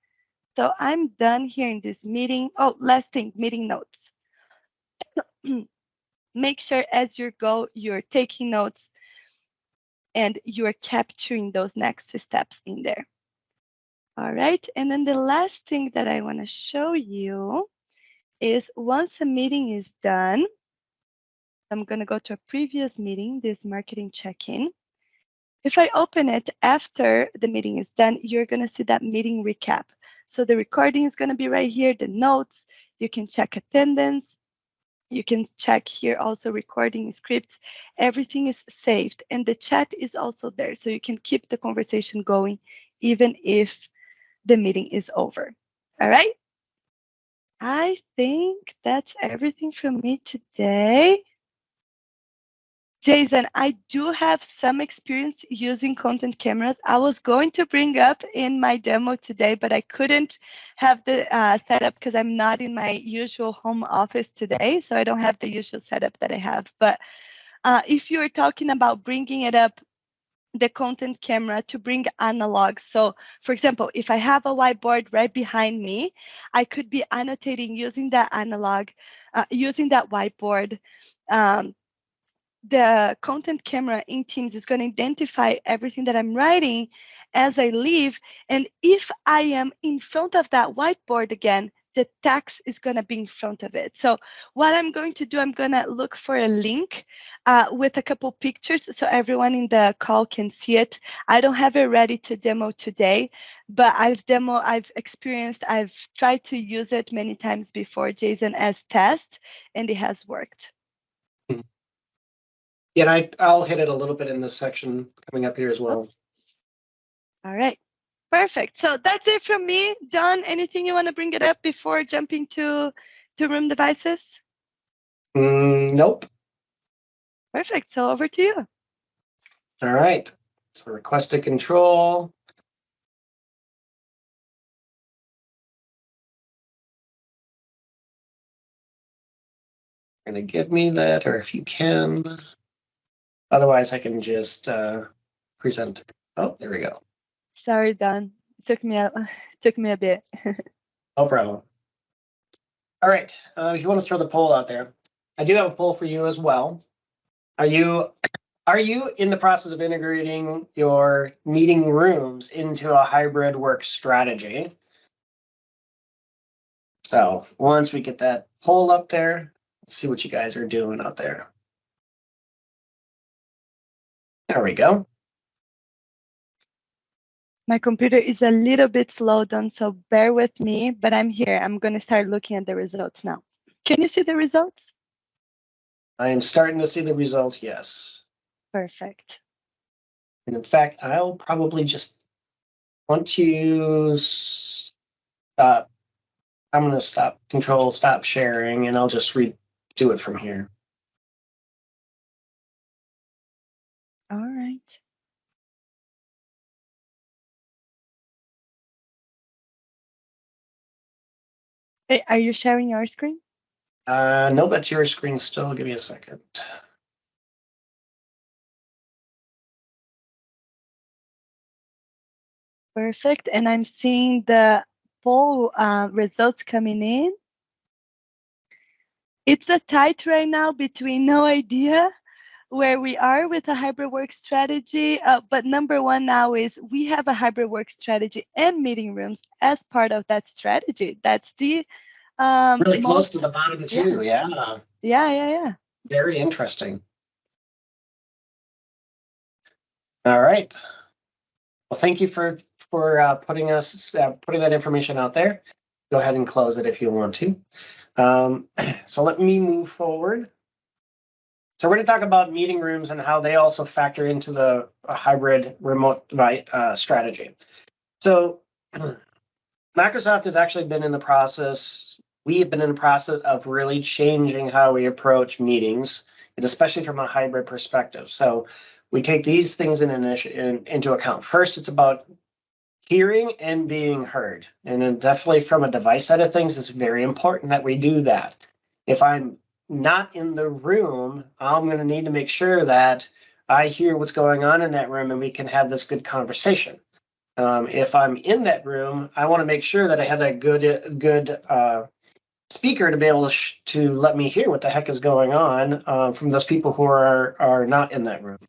So I'm done here in this meeting. Oh, last thing, meeting notes. Make sure as you go, you're taking notes and you're capturing those next steps in there. All right, and then the last thing that I want to show you is once a meeting is done, I'm going to go to a previous meeting, this marketing check-in. If I open it after the meeting is done, you're going to see that meeting recap. So the recording is going to be right here, the notes. You can check attendance. You can check here also recording scripts. Everything is saved and the chat is also there. So you can keep the conversation going even if the meeting is over. All right. I think that's everything from me today. Jason, I do have some experience using content cameras. I was going to bring up in my demo today, but I couldn't have the setup because I'm not in my usual home office today. So I don't have the usual setup that I have. But if you're talking about bringing it up, the content camera to bring analog. So for example, if I have a whiteboard right behind me, I could be annotating using that analog, using that whiteboard. The content camera in Teams is going to identify everything that I'm writing as I leave. And if I am in front of that whiteboard again, the text is going to be in front of it. So what I'm going to do, I'm going to look for a link with a couple pictures so everyone in the call can see it. I don't have it ready to demo today, but I've experienced, I've tried to use it many times before, Jason, as test, and it has worked. Yeah, and I'll hit it a little bit in this section coming up here as well. Oops. All right, perfect. So that's it from me. Don, anything you want to bring it up before jumping to room devices? Nope. Perfect. So over to you. All right. So request a control. Gonna give me that, or if you can. Otherwise, I can just present. Oh, there we go. Sorry, Don. Took me a bit. No problem. All right. If you want to throw the poll out there, I do have a poll for you as well. Are you in the process of integrating your meeting rooms into a hybrid work strategy? So once we get that poll up there, let's see what you guys are doing out there. There we go. My computer is a little bit slow, Don, so bear with me, but I'm here. I'm going to start looking at the results now. Can you see the results? I am starting to see the results, yes. Perfect. And in fact, I'll probably just want to stop. I'm going to stop sharing, and I'll just redo it from here. right. Hey, are you sharing your screen? No, that's your screen still. Give me a second. Perfect. And I'm seeing the poll results coming in. It's a tight right now between no idea where we are with a hybrid work strategy. But number one now is we have a hybrid work strategy and meeting rooms as part of that strategy. That's the Really close to the bottom too. Yeah. Yeah. Very interesting. All right. Well, thank you for putting that information out there. Go ahead and close it if you want to. So let me move forward. So we're going to talk about meeting rooms and how they also factor into the hybrid remote strategy. So Microsoft has actually been in the process. We have been in the process of really changing how we approach meetings, and especially from a hybrid perspective. So we take these things into account. First, it's about hearing and being heard. And then definitely from a device side of things, it's very important that we do that. If I'm not in the room, I'm going to need to make sure that I hear what's going on in that room and we can have this good conversation. If I'm in that room, I want to make sure that I have that good speaker to be able to let me hear what the heck is going on from those people who are not in that room.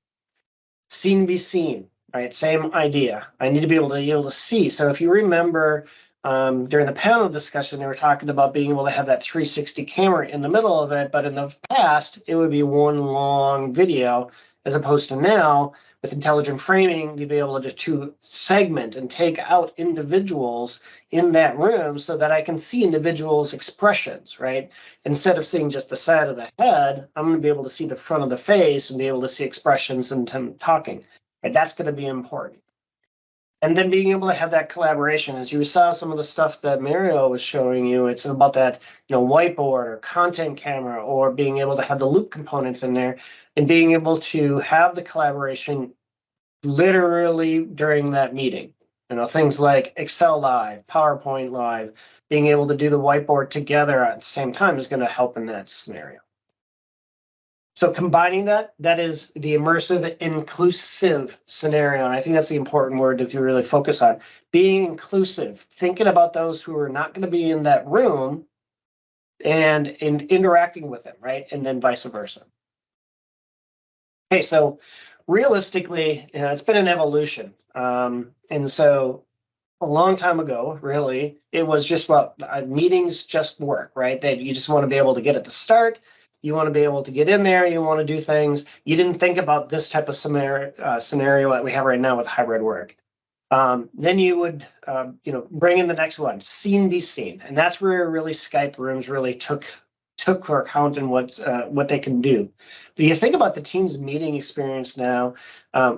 Seen be seen, right? Same idea. I need to be able to see. So if you remember during the panel discussion, they were talking about being able to have that 360 camera in the middle of it, but in the past, it would be one long video, as opposed to now, with intelligent framing, you'd be able to segment and take out individuals in that room so that I can see individuals' expressions, right? Instead of seeing just the side of the head, I'm going to be able to see the front of the face and be able to see expressions and talking. Right? That's going to be important. And then being able to have that collaboration, as you saw some of the stuff that Mariel was showing you, it's about that, whiteboard or content camera, or being able to have the loop components in there and being able to have the collaboration literally during that meeting. Things like Excel Live, PowerPoint Live, being able to do the whiteboard together at the same time is going to help in that scenario. So combining that is the immersive, inclusive scenario. And I think that's the important word to really focus on. Being inclusive, thinking about those who are not going to be in that room and interacting with them, right? And then vice versa. Okay, so realistically, it's been an evolution. And so a long time ago, really, it was just meetings just work, right? That you just want to be able to get at the start. You want to be able to get in there. You want to do things. You didn't think about this type of scenario that we have right now with hybrid work. Then you would, bring in the next one, seen be seen, and that's where really Skype rooms really took account in what they can do. But you think about the Teams meeting experience now,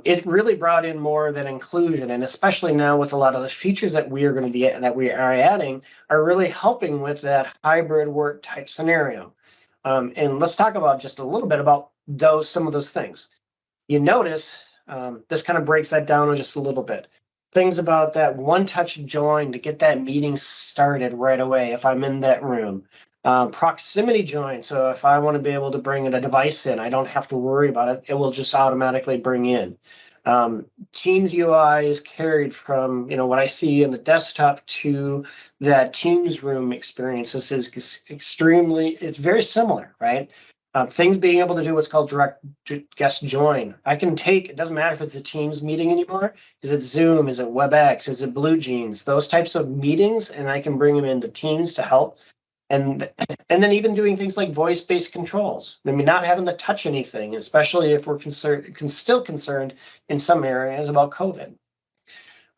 it really brought in more than inclusion, and especially now with a lot of the features that we are adding are really helping with that hybrid work type scenario. And let's talk about just a little bit about some of those things. You notice this kind of breaks that down just a little bit. Things about that one-touch join to get that meeting started right away if I'm in that room. Proximity join, so if I want to be able to bring a device in, I don't have to worry about it. It will just automatically bring in. Teams UI is carried from what I see in the desktop to that Teams room experience. This is it's very similar, right? Things being able to do what's called direct guest join. It doesn't matter if it's a Teams meeting anymore. Is it Zoom? Is it WebEx? Is it BlueJeans? Those types of meetings, and I can bring them into Teams to help. And then even doing things like voice-based controls. I mean, not having to touch anything, especially if we're still concerned in some areas about COVID.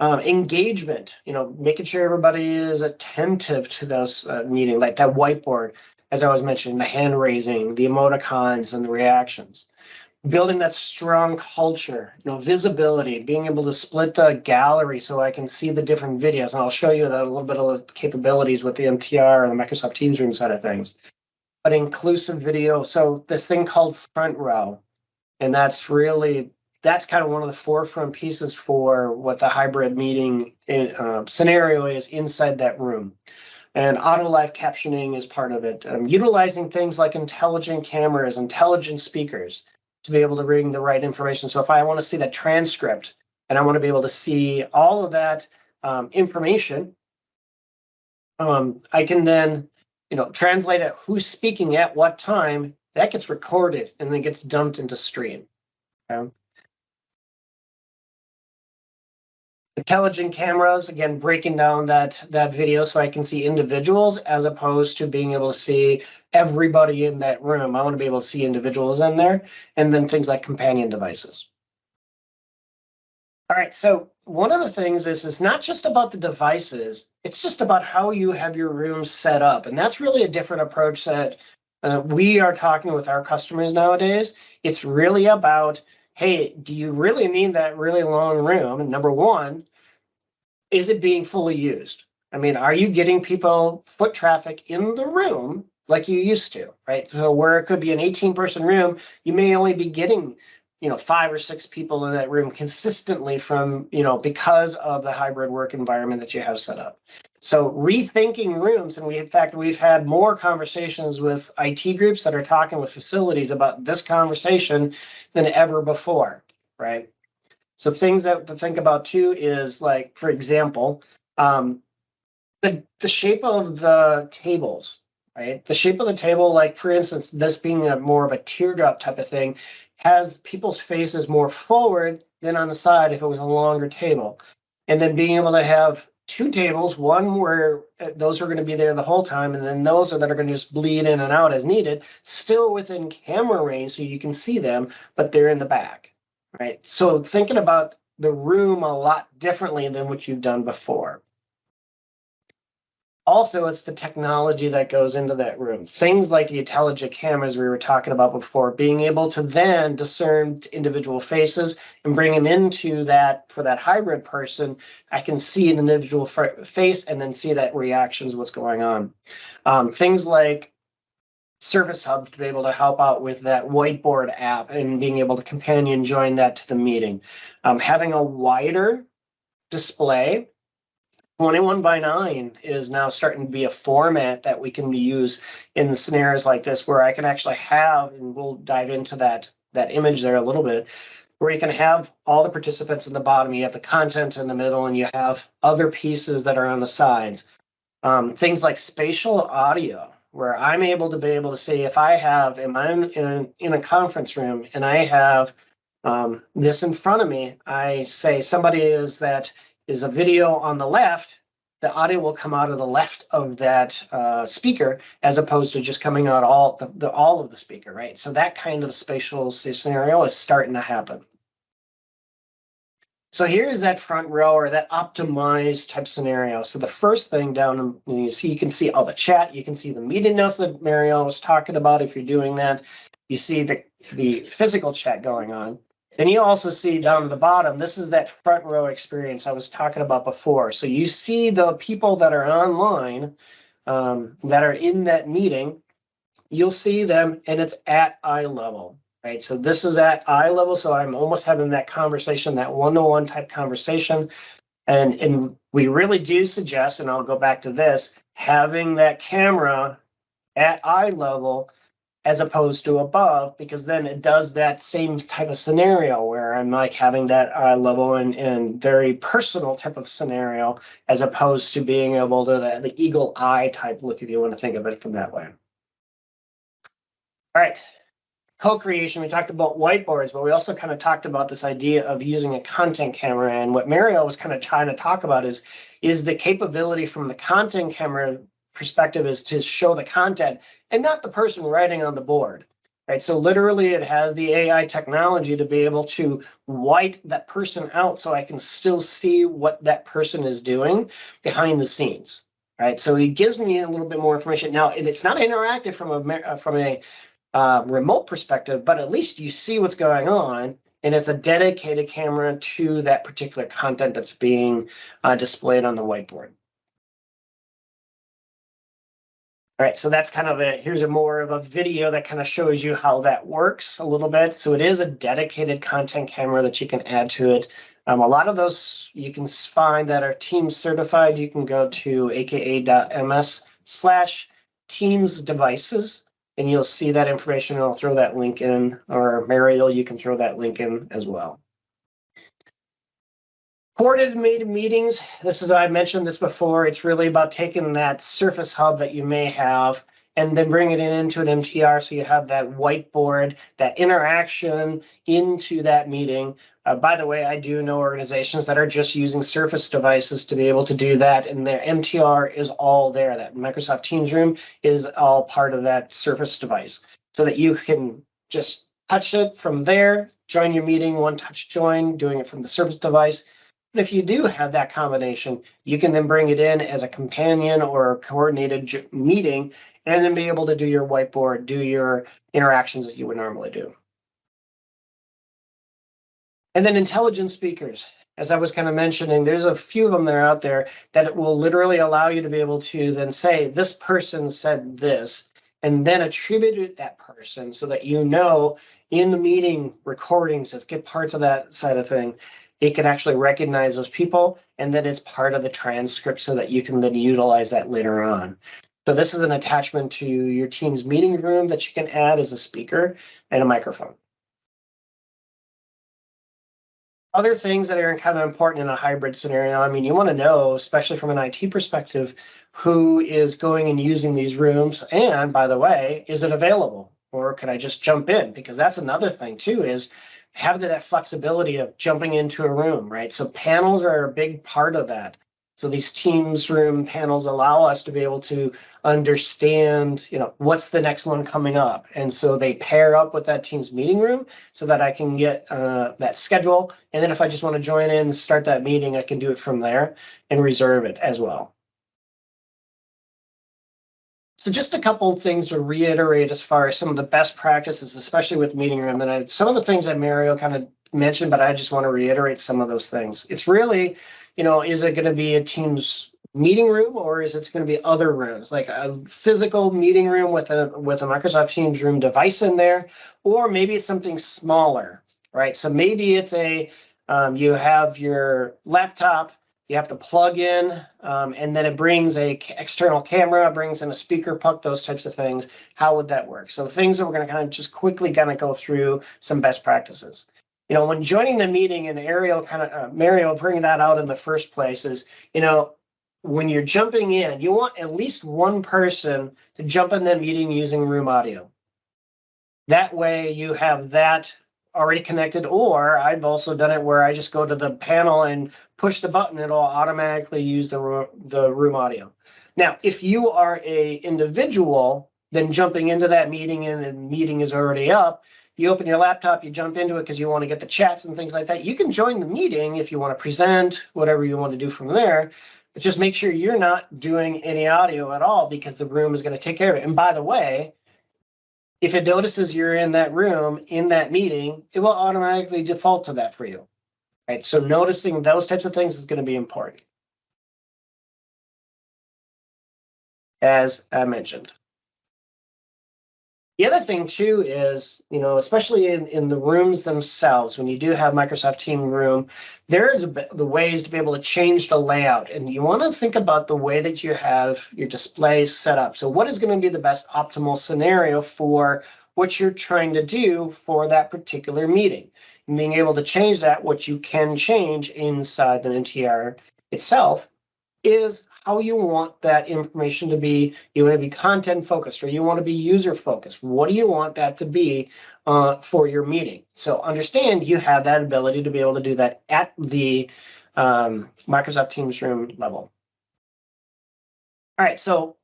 Engagement, making sure everybody is attentive to those meetings, like that whiteboard, as I was mentioning, the hand raising, the emoticons, and the reactions. Building that strong culture, visibility, being able to split the gallery so I can see the different videos. And I'll show you that a little bit of the capabilities with the MTR and the Microsoft Teams room side of things. But inclusive video, so this thing called front row, and that's really that's kind of one of the forefront pieces for what the hybrid meeting scenario is inside that room. And auto live captioning is part of it. Utilizing things like intelligent cameras, intelligent speakers to be able to bring the right information. So if I want to see that transcript and I want to be able to see all of that information, I can then, translate it who's speaking at what time. That gets recorded and then gets dumped into stream. Okay? Intelligent cameras, again, breaking down that video so I can see individuals as opposed to being able to see everybody in that room. I want to be able to see individuals in there, and then things like companion devices. All right, so one of the things is it's not just about the devices, it's just about how you have your room set up. And that's really a different approach that we are talking with our customers nowadays. It's really about, hey, do you really need that really long room? And number one, is it being fully used? I mean, are you getting people foot traffic in the room like you used to, right? So where it could be an 18-person room, you may only be getting, 5 or 6 people in that room consistently from, because of the hybrid work environment that you have set up. So rethinking rooms, and we've had more conversations with IT groups that are talking with facilities about this conversation than ever before, right? So things that to think about too is, like, for example, the shape of the tables, right? The shape of the table, like for instance, this being more of a teardrop type of thing, has people's faces more forward than on the side if it was a longer table. And then being able to have 2 tables, one where those are going to be there the whole time, and then those that are going to just bleed in and out as needed, still within camera range so you can see them, but they're in the back, right? So thinking about the room a lot differently than what you've done before. Also, it's the technology that goes into that room. Things like the intelligent cameras we were talking about before, being able to then discern individual faces and bring them into that, for that hybrid person, I can see an individual face and then see that reactions, what's going on. Things like Service Hub to be able to help out with that whiteboard app and being able to companion join that to the meeting. Having a wider display. 21:9 is now starting to be a format that we can use in the scenarios like this, where I can actually have, and we'll dive into that image there a little bit, where you can have all the participants in the bottom, you have the content in the middle, and you have other pieces that are on the sides. Things like spatial audio, where I'm able to say, if I have, am I in a conference room and I have this in front of me, I say somebody is a video on the left, the audio will come out of the left of that speaker, as opposed to just coming out all of the speaker, right? So that kind of spatial scenario is starting to happen. So here is that front row, or that optimized type scenario. So the first thing down, you can see all the chat, you can see the meeting notes that Mariel was talking about. If you're doing that, you see the physical chat going on. Then you also see down at the bottom, this is that front row experience I was talking about before. So you see the people that are online, that are in that meeting, you'll see them, and it's at eye level, right? So this is at eye level. So I'm almost having that conversation, that one-to-one type conversation. And we really do suggest, and I'll go back to this, having that camera at eye level as opposed to above, because then it does that same type of scenario where I'm like having that eye level and very personal type of scenario, as opposed to being able to the eagle eye type look, if you want to think of it from that way. All right, co-creation, we talked about whiteboards, but we also kind of talked about this idea of using a content camera. And what Mariel was kind of trying to talk about is the capability from the content camera perspective is to show the content and not the person writing on the board, right? So literally it has the AI technology to be able to white that person out so I can still see what that person is doing behind the scenes, right? So it gives me a little bit more information. Now, it's not interactive from a remote perspective, but at least you see what's going on, and it's a dedicated camera to that particular content that's being displayed on the whiteboard. All right, so that's kind of here's a more of a video that kind of shows you how that works a little bit. So it is a dedicated content camera that you can add to it. A lot of those you can find that are Teams certified. You can go to aka.ms/Teams devices, and you'll see that information. And I'll throw that link in, or Mariel, you can throw that link in as well. Coordinated meetings, I mentioned this before, it's really about taking that Surface Hub that you may have and then bringing it into an MTR so you have that whiteboard, that interaction into that meeting. By the way, I do know organizations that are just using Surface devices to be able to do that, and their MTR is all there. That Microsoft Teams room is all part of that Surface device so that you can just touch it from there, join your meeting, one touch join, doing it from the Surface device. But if you do have that combination, you can then bring it in as a companion or a coordinated meeting and then be able to do your whiteboard, do your interactions that you would normally do. And then intelligent speakers. As I was kind of mentioning, there's a few of them that are out there that will literally allow you to be able to then say, this person said this, and then attribute it to that person so that you know in the meeting recordings that get parts of that side of thing, it can actually recognize those people, and then it's part of the transcript so that you can then utilize that later on. So this is an attachment to your Teams meeting room that you can add as a speaker and a microphone. Other things that are kind of important in a hybrid scenario, I mean, you want to know, especially from an IT perspective, who is going and using these rooms, and by the way, is it available? Or can I just jump in? Because that's another thing too, is have that flexibility of jumping into a room, right? So panels are a big part of that. So these Teams room panels allow us to be able to understand, what's the next one coming up. And so they pair up with that Teams meeting room so that I can get that schedule. And then if I just want to join in and start that meeting, I can do it from there and reserve it as well. So just a couple of things to reiterate as far as some of the best practices, especially with meeting room. And some of the things that Mariel kind of mentioned, but I just want to reiterate some of those things. It's really, is it going to be a Teams meeting room, or is it going to be other rooms, like a physical meeting room with a Microsoft Teams room device in there, or maybe it's something smaller, right? So maybe it's you have your laptop, you have to plug in, and then it brings a external camera, brings in a speaker puck, those types of things. How would that work? So things that we're going to kind of just quickly go through some best practices. When joining the meeting, and Mariel bringing that out in the first place is, when you're jumping in, you want at least one person to jump in the meeting using room audio. That way you have that already connected, or I've also done it where I just go to the panel and push the button, it'll automatically use the room audio. Now, if you are a individual, then jumping into that meeting and the meeting is already up, you open your laptop, you jump into it because you want to get the chats and things like that. You can join the meeting if you want to present, whatever you want to do from there, but just make sure you're not doing any audio at all because the room is going to take care of it. And by the way, if it notices you're in that room, in that meeting, it will automatically default to that for you, right? So noticing those types of things is going to be important, as I mentioned. The other thing too is, especially in the rooms themselves, when you do have Microsoft Team Room, there's the ways to be able to change the layout. And you want to think about the way that you have your displays set up. So what is going to be the best optimal scenario for what you're trying to do for that particular meeting? And being able to change that, what you can change inside the MTR itself, is how you want that information to be. You want to be content focused, or you want to be user focused. What do you want that to be for your meeting? So understand you have that ability to be able to do that at the Microsoft Teams room level. All right, so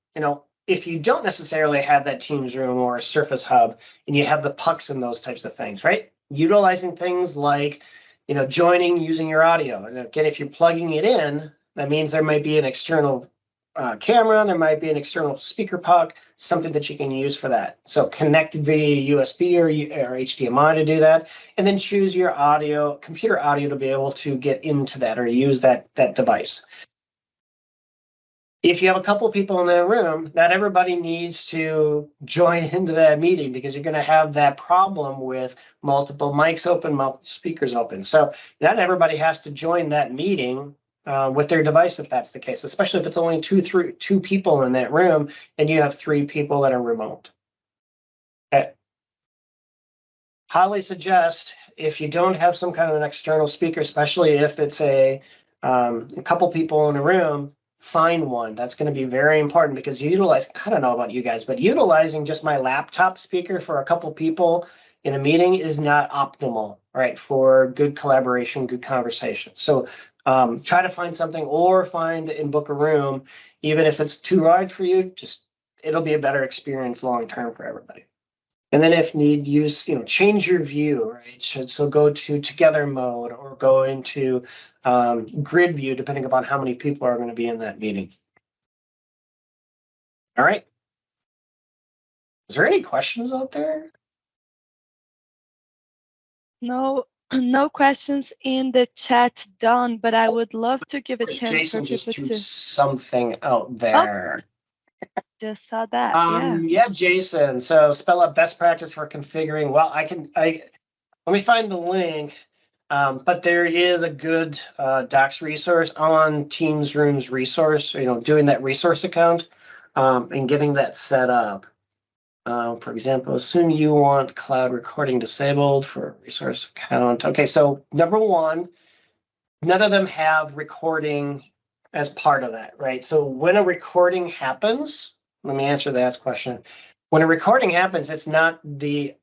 if you don't necessarily have that Teams room or a Surface Hub, and you have the pucks and those types of things, right? Utilizing things like joining using your audio. And again, if you're plugging it in, that means there might be an external camera, there might be an external speaker puck, something that you can use for that. So connect via USB or HDMI to do that, and then choose your computer audio to be able to get into that or use that device. if you have a couple people in that room, not everybody needs to join into that meeting because you're going to have that problem with multiple mics open, multiple speakers open. So not everybody has to join that meeting with their device if that's the case, especially if it's only two people in that room and you have 3 people that are remote. Okay. Highly suggest if you don't have some kind of an external speaker, especially if it's a couple people in a room, find one. That's going to be very important because you utilize, I don't know about you guys, but utilizing just my laptop speaker for a couple people in a meeting is not optimal, right? For good collaboration, good conversation. So try to find something or find and book a room, even if it's too large for you, just it'll be a better experience long-term for everybody. And then if need, use, change your view, right? So go to together mode or go into grid view, depending upon how many people are going to be in that meeting. All right. Is there any questions out there? No, no questions in the chat, Don, but I would love to give a chance Jason for just people threw to. something out there. Just saw that. Yeah. Yeah, Jason. So spell out best practice for configuring. Well, let me find the link. But there is a good docs resource on Teams Rooms resource, doing that resource account and getting that set up. For example, assume you want cloud recording disabled for resource account. Okay, so number 1, none of them have recording as part of that, right? So when a recording happens, let me answer that question. When a recording happens, it's not the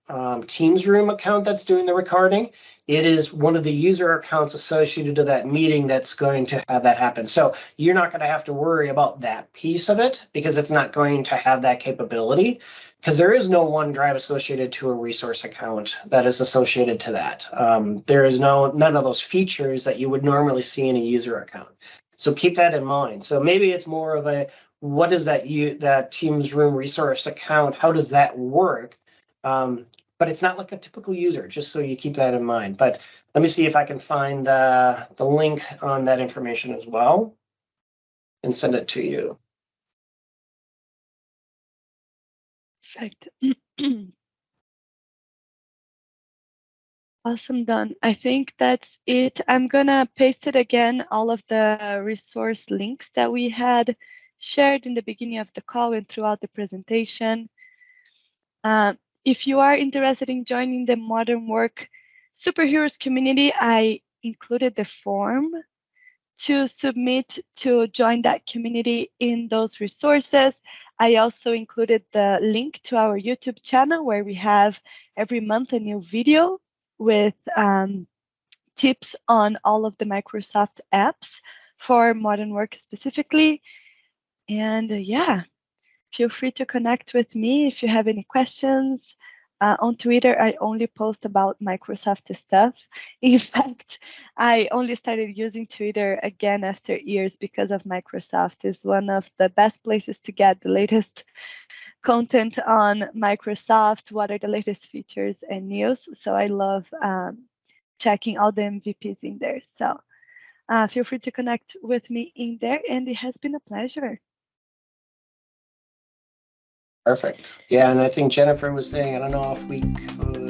Teams Room account that's doing the recording. It is one of the user accounts associated to that meeting that's going to have that happen. So you're not going to have to worry about that piece of it because it's not going to have that capability because there is no OneDrive associated to a resource account that is associated to that. There is none of those features that you would normally see in a user account. So keep that in mind. So maybe it's more of a, what is that Teams Room resource account? How does that work? But it's not like a typical user, just so you keep that in mind. But let me see if I can find the link on that information as well and send it to you. Perfect. Awesome, Don. I think that's it. I'm gonna paste it again, all of the resource links that we had shared in the beginning of the call and throughout the presentation. If you are interested in joining the Modern Work Superheroes community, I included the form to submit to join that community in those resources. I also included the link to our YouTube channel where we have every month a new video with tips on all of the Microsoft apps for Modern Work specifically. And yeah, feel free to connect with me if you have any questions. On Twitter, I only post about Microsoft stuff. In fact, I only started using Twitter again after years because of Microsoft. It's one of the best places to get the latest content on Microsoft, what are the latest features and news. So I love checking all the MVPs in there. So feel free to connect with me in there, and it has been a pleasure. Perfect. Yeah, and I think Jennifer was saying, I don't know if we could